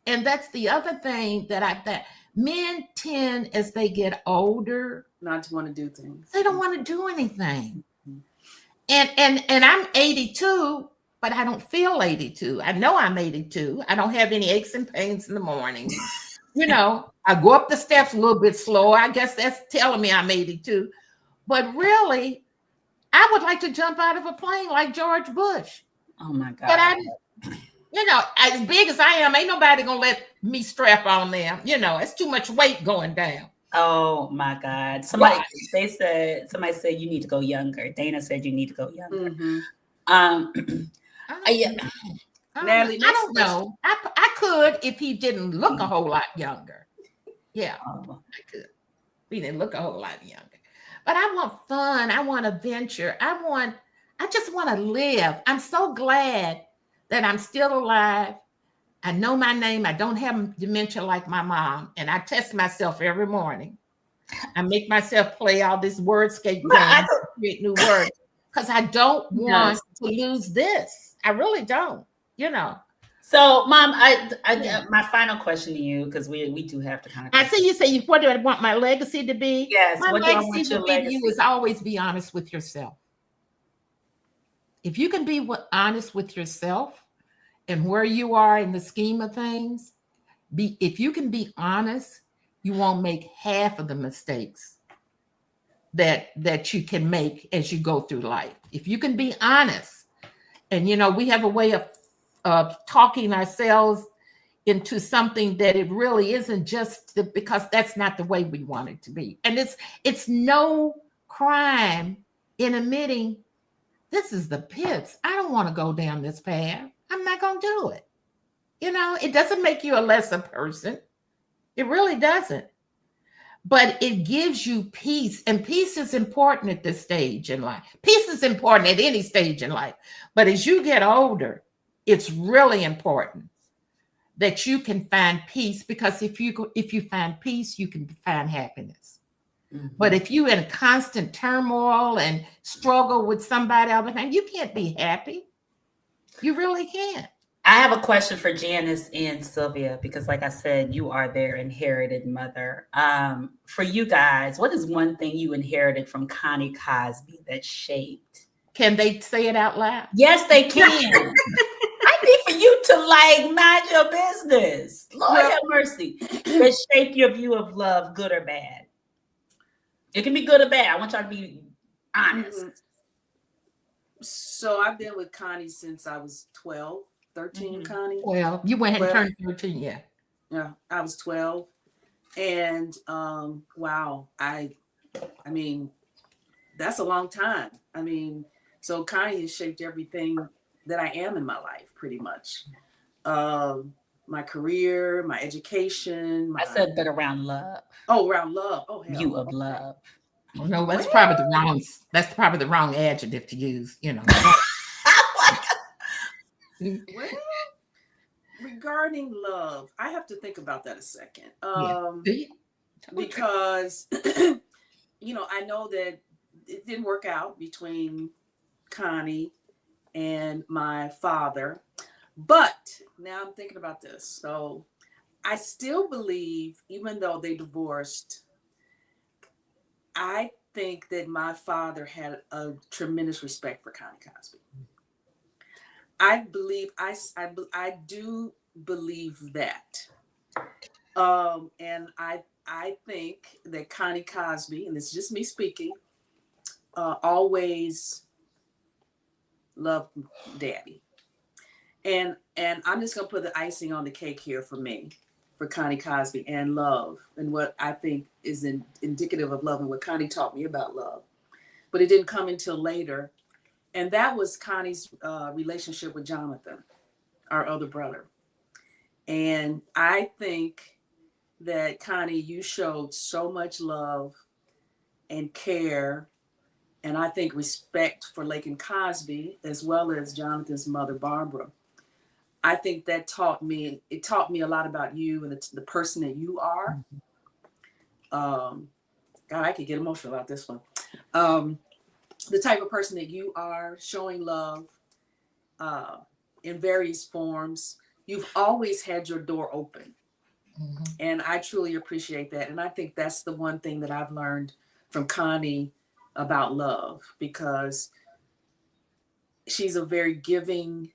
And that's the other thing that men tend, as they get older, not to want to do things. They don't want to do anything. And I'm 82, but I don't feel 82. I know I'm 82. I don't have any aches and pains in the morning. I go up the steps a little bit slower. I guess that's telling me I'm 82. But really, I would like to jump out of a plane like George Bush. Oh my God. But as big as I am, ain't nobody gonna let me strap on them. It's too much weight going down. Oh my God. Somebody said you need to go younger. Dana said you need to go younger. Mm-hmm. Natalie, I don't know. I could if he didn't look a whole lot younger. Yeah, I could. He didn't look a whole lot younger. But I want fun. I want adventure. I just want to live. I'm so glad that I'm still alive. I know my name. I don't have dementia like my mom. And I test myself every morning. I make myself play all this wordscape games, create new words, because I don't want to lose this. I really don't, So, Mom, my final question to you, because we do have to kind of. I see you say, what do I want my legacy to be? Yes. My legacy to you is always be honest with yourself. If you can be honest with yourself and where you are in the scheme of things, if you can be honest, you won't make half of the mistakes that you can make as you go through life. If you can be honest, and we have a way of talking ourselves into something that it really isn't, just because that's not the way we want it to be. And it's no crime in admitting this is the pits. I don't want to go down this path. I'm not going to do it. It doesn't make you a lesser person. It really doesn't. But it gives you peace. And peace is important at this stage in life. Peace is important at any stage in life. But as you get older, it's really important that you can find peace, because if you find peace, you can find happiness. Mm-hmm. But if you're in constant turmoil and struggle with somebody all the time, you can't be happy. You really can't. I have a question for Janice and Sylvia, because like I said, you are their inherited mother. For you guys, what is one thing you inherited from Connie Cosby that shaped? Can they say it out loud? Yes, they can. I need for you to mind your business. Lord have mercy. That shaped your view of love, good or bad. It can be good or bad. I want y'all to be honest. Mm-hmm. So I've been with Connie since I was 12, 13, Connie. Well, you went ahead and turned 13, yeah. Yeah, I was 12. And wow, I mean, that's a long time. I mean, so Connie has shaped everything that I am in my life, pretty much. My career, my education. I said, but around love. Oh, around love. Oh, hell. View of love. No, that's probably the wrong adjective to use, you know. Well, regarding love, I have to think about that a second. Because you know, I know that it didn't work out between Connie and my father, but now I'm thinking about this. So I still believe, even though they divorced, I think that my father had a tremendous respect for Connie Cosby. I believe, I do believe that. And I think that Connie Cosby, and it's just me speaking, always loved Daddy. And I'm just gonna put the icing on the cake here for me, for Connie Cosby and love, and what I think is indicative of love, and what Connie taught me about love. But it didn't come until later, and that was Connie's relationship with Jonathan, our other brother. And I think that, Connie, you showed so much love and care, and I think respect for Laken Cosby, as well as Jonathan's mother, Barbara. I think that taught me a lot about you and the person that you are. God, I could get emotional about this one. The type of person that you are, showing love in various forms. You've always had your door open. Mm-hmm. And I truly appreciate that. And I think that's the one thing that I've learned from Connie about love, because she's a very giving,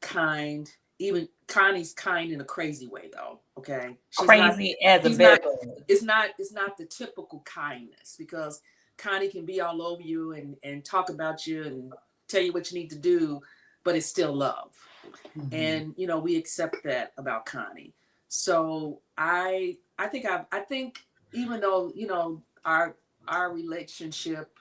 kind, even Connie's kind in a crazy way, though. Okay. She's crazy not, as a bit. It's not the typical kindness, because Connie can be all over you and talk about you and tell you what you need to do, but it's still love. Mm-hmm. And, you know, we accept that about Connie. So I think even though, you know, our relationship,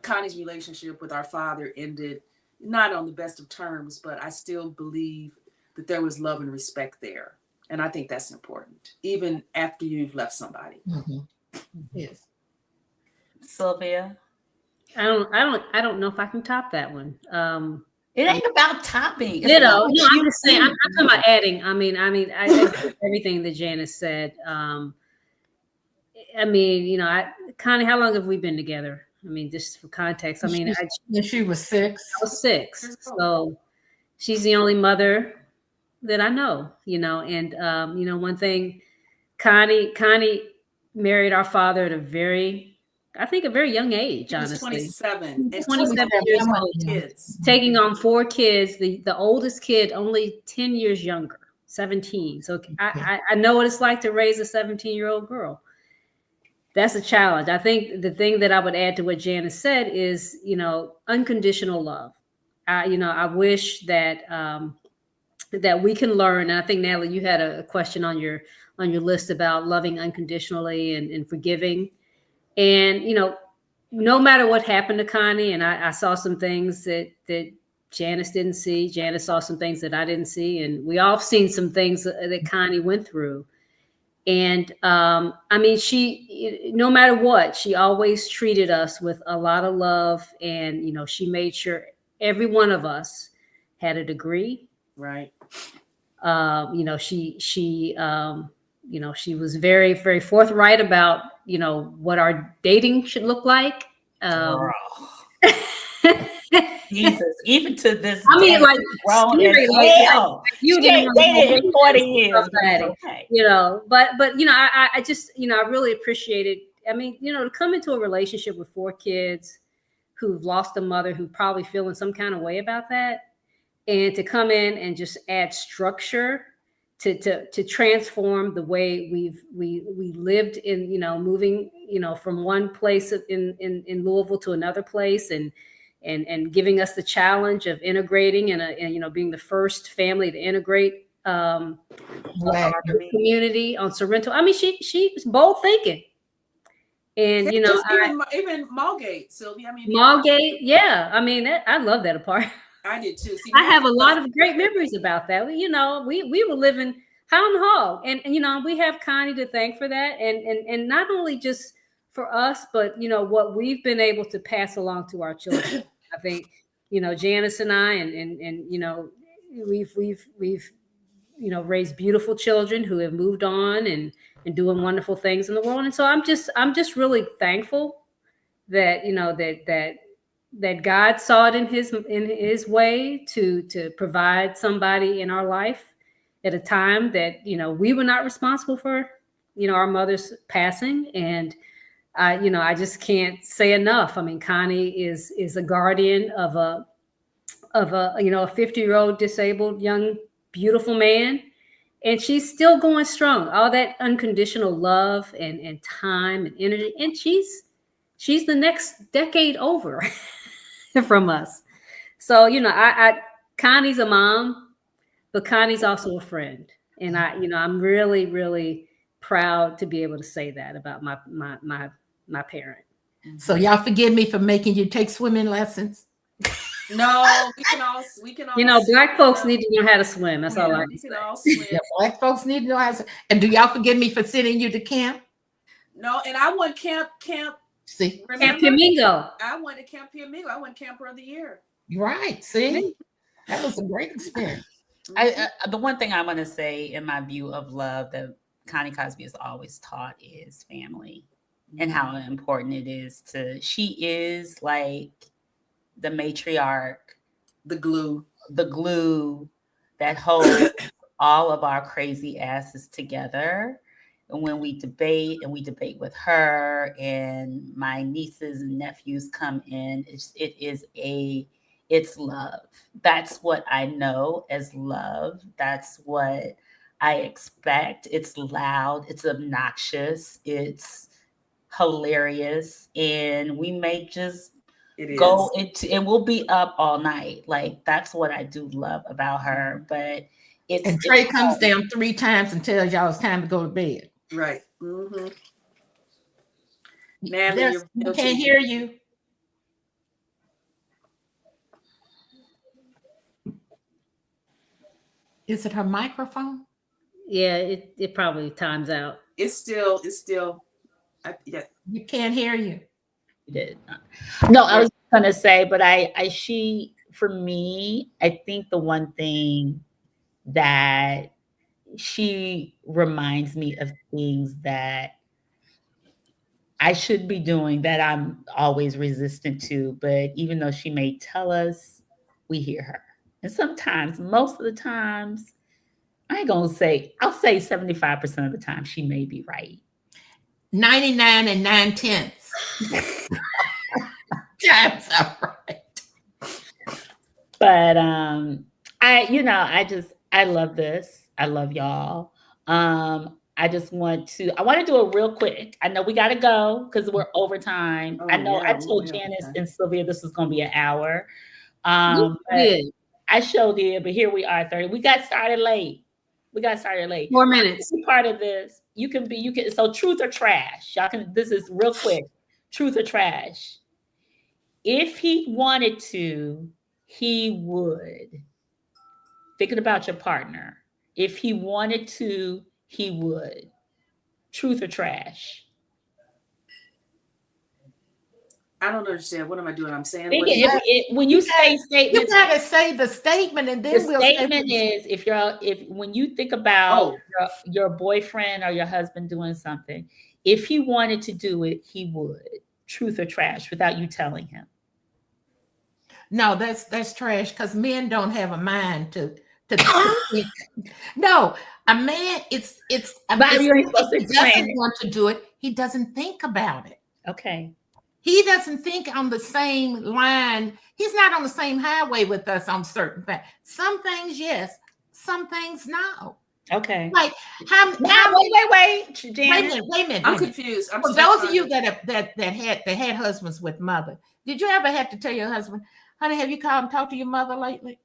Connie's relationship with our father ended not on the best of terms, but I still believe that there was love and respect there. And I think that's important, even after you've left somebody. Mm-hmm. Yes. Sylvia? I don't know if I can top that one. It ain't about topping. You know, no, I'm just saying, I'm talking about adding. I mean, I everything that Janice said. I mean, you know, Connie, how long have we been together? I mean, just for context. I mean, she was 6. I was 6. So she's the only mother that I know, you know. And, you know, one thing, Connie married our father at a very young age, honestly. 27. And 27 years old. Kids. Taking on 4 kids. The oldest kid only 10 years younger, 17. So I know what it's like to raise a 17-year-old girl. That's a challenge. I think the thing that I would add to what Janice said is, you know, unconditional love. You know, I wish that that we can learn. And I think, Natalie, you had a question on your list about loving unconditionally and forgiving. And, you know, no matter what happened to Connie, and I saw some things that Janice didn't see. Janice saw some things that I didn't see. And we all have seen some things that Connie went through. And I mean, she, no matter what, she always treated us with a lot of love. And, you know, she made sure every one of us had a degree. Right. You know, she you know, she was very, very forthright about, you know, what our dating should look like. Jesus, even to this I mean, like, you didn't dated in 40 years, okay. You know, but you know, I just, you know, I really appreciated. I mean, you know, to come into a relationship with 4 kids who've lost a mother, who probably feeling some kind of way about that, and to come in and just add structure to transform the way we lived in, moving, from one place in Louisville to another place, and giving us the challenge of integrating and being the first family to integrate our community on Sorrento. I mean, she's bold thinking. And even Malgate, Sylvia. I mean, Malgate, yeah. I mean, I love that part. I did too. See, I have a lot of great memories about that. We were living Highland Hall, and we have Connie to thank for that, and not only just for us, but what we've been able to pass along to our children. I think Janice and I, and we've raised beautiful children who have moved on and doing wonderful things in the world. And so I'm just really thankful that that God saw it in his way to provide somebody in our life at a time that we were not responsible for our mother's passing. And I just can't say enough. I mean, Connie is a guardian of a 50-year-old disabled young beautiful man, and she's still going strong. All that unconditional love and time and energy, and she's the next decade over from us. So Connie's a mom, but Connie's also a friend, and I'm really, really proud to be able to say that about my parent. So y'all forgive me for making you take swimming lessons. No, we can all Black folks need to know how to swim. That's all I can say. All swim. Yeah, Black folks need to know how to. And do y'all forgive me for sending you to camp? No, and I won camp. See, Camp Flamingo. I went to Camp Flamingo. I won Camper of the Year. Right. See, that was a great experience. The one thing I want to say in my view of love that Connie Cosby has always taught is family, and how important it is she is like the matriarch, the glue that holds all of our crazy asses together. And when we debate with her, and my nieces and nephews come in, it's love. That's what I know as love. That's what I expect. It's loud, it's obnoxious, it's hilarious, and we may just go into, and we'll be up all night. Like, that's what I do love about her. But and Trey comes down 3 times and tells y'all it's time to go to bed. Right. Mm-hmm. You can't hear you. Is it her microphone? Yeah, it probably times out. It's still. Yeah. You can't hear you. No, I was gonna say, but for me, I think the one thing that she reminds me of things that I should be doing that I'm always resistant to, but even though she may tell us, we hear her. And sometimes, most of the times, I ain't gonna say, I'll say 75% of the time she may be right. 99 9/10. That's all right. But I love this. I love y'all. I want to do a real quick. I know we got to go because we're over time. I told Janice and Sylvia this was going to be an hour. I showed it, but here we are, 30. We got started late. 4 minutes. Part of this, you can. So truth or trash. Y'all can. This is real quick. Truth or trash. If he wanted to, he would. Thinking about your partner. If he wanted to, he would. Truth or trash? I don't understand. What am I doing? I'm saying when you say statements, you gotta say the statement, and then the statement is when you think about your boyfriend or your husband doing something, if he wanted to do it, he would. Truth or trash, without you telling him. No, that's trash, because men don't have a mind to think. No, a man, it's he doesn't want to do it. He doesn't think about it. Okay. He doesn't think on the same line. He's not on the same highway with us on certain things. Some things, yes. Some things, no. Okay. Like how Wait, Janet. wait a minute. I'm confused. I'm For still those of trying you to- that had husbands with mother, did you ever have to tell your husband, honey, have you called and talked to your mother lately?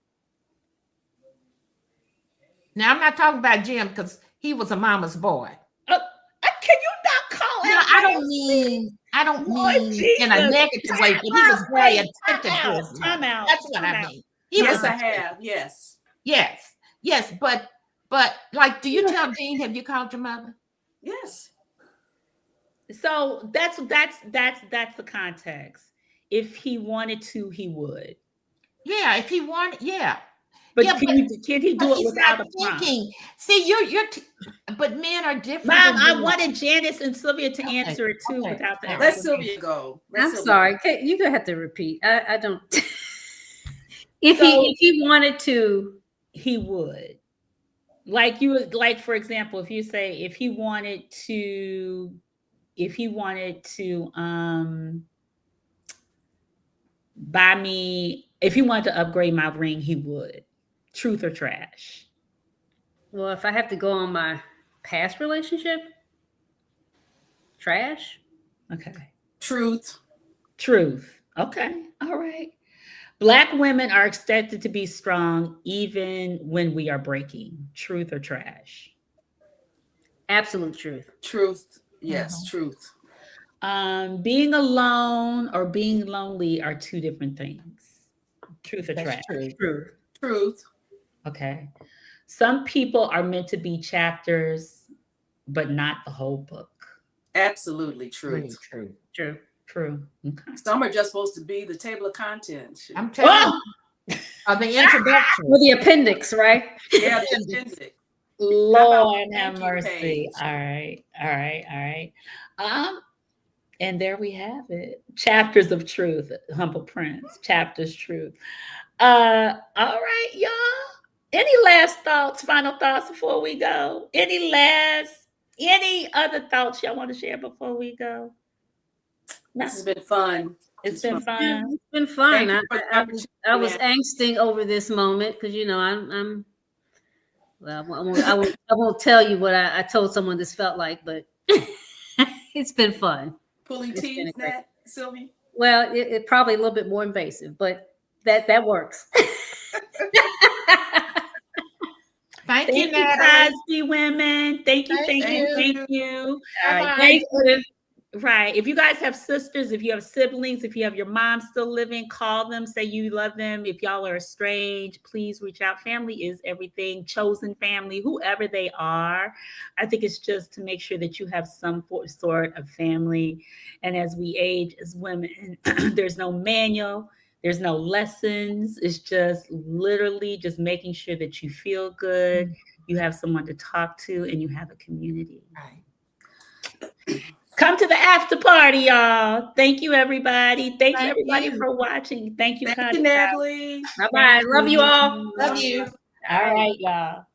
Now I'm not talking about Jim because he was a mama's boy. Can you not call No, out? I don't Lord mean in a Jesus. negative way, but he was very attentive to his Time mother. out. That's what I mean. He Yes, was I have. Yes. yes, but like, do you tell Dean, have you called your mother? Yes. So that's the context. If he wanted to, he would. Yeah, if he wanted, yeah. But yeah, can he do it he's without not a prompt? thinking. See, but men are different. Mom, than I women. wanted Janice and Sylvia to answer it too okay, without the Let Sylvia go. I'm sorry. You're gonna have to repeat. I don't. if he wanted to, he would. Like you would, like for example, if you say if he wanted to buy me, if he wanted to upgrade my ring, he would. Truth or trash? well, if I have to go on my past relationship, trash. Okay. Truth. Okay. All right. Black women are expected to be strong even when we are breaking. Truth or trash? Absolute truth. Truth. Yes, truth. Being alone or being lonely are two different things. Truth or trash? True. Truth. Okay. Some people are meant to be chapters, but not the whole book. Absolutely truth. True. Okay. Some are just supposed to be the table of contents. I'm telling you. The introduction. Well, the appendix, right? Yeah, the appendix. Lord the have thank you mercy. page? All right. And there we have it. Chapters of truth, Humble Prince. Chapters truth. All right, y'all. Any last thoughts, final thoughts before we go? Any other thoughts y'all want to share before we go? No. This has been fun. It's been fun. It's been fun. Thank you for the opportunity. I was angsting over this moment because I won't tell you what I told someone this felt like, but it's been fun. Pulling teeth, Nat, Sylvia? Well, it probably a little bit more invasive, but that works. Thank you, Cosby women. Thank you. you. All right. Thank you. Right. If you guys have sisters, if you have siblings, if you have your mom still living, call them, say you love them. If y'all are estranged, please reach out. Family is everything. Chosen family, whoever they are. I think it's just to make sure that you have some sort of family. And as we age as women, there's no manual. There's no lessons. It's just literally just making sure that you feel good, you have someone to talk to, and you have a community. Right. Come to the after party, y'all. Thank you, everybody. Thanks, everybody, for watching. Thank you, Natalie. Bye-bye. Love you all. Love you. All right, y'all.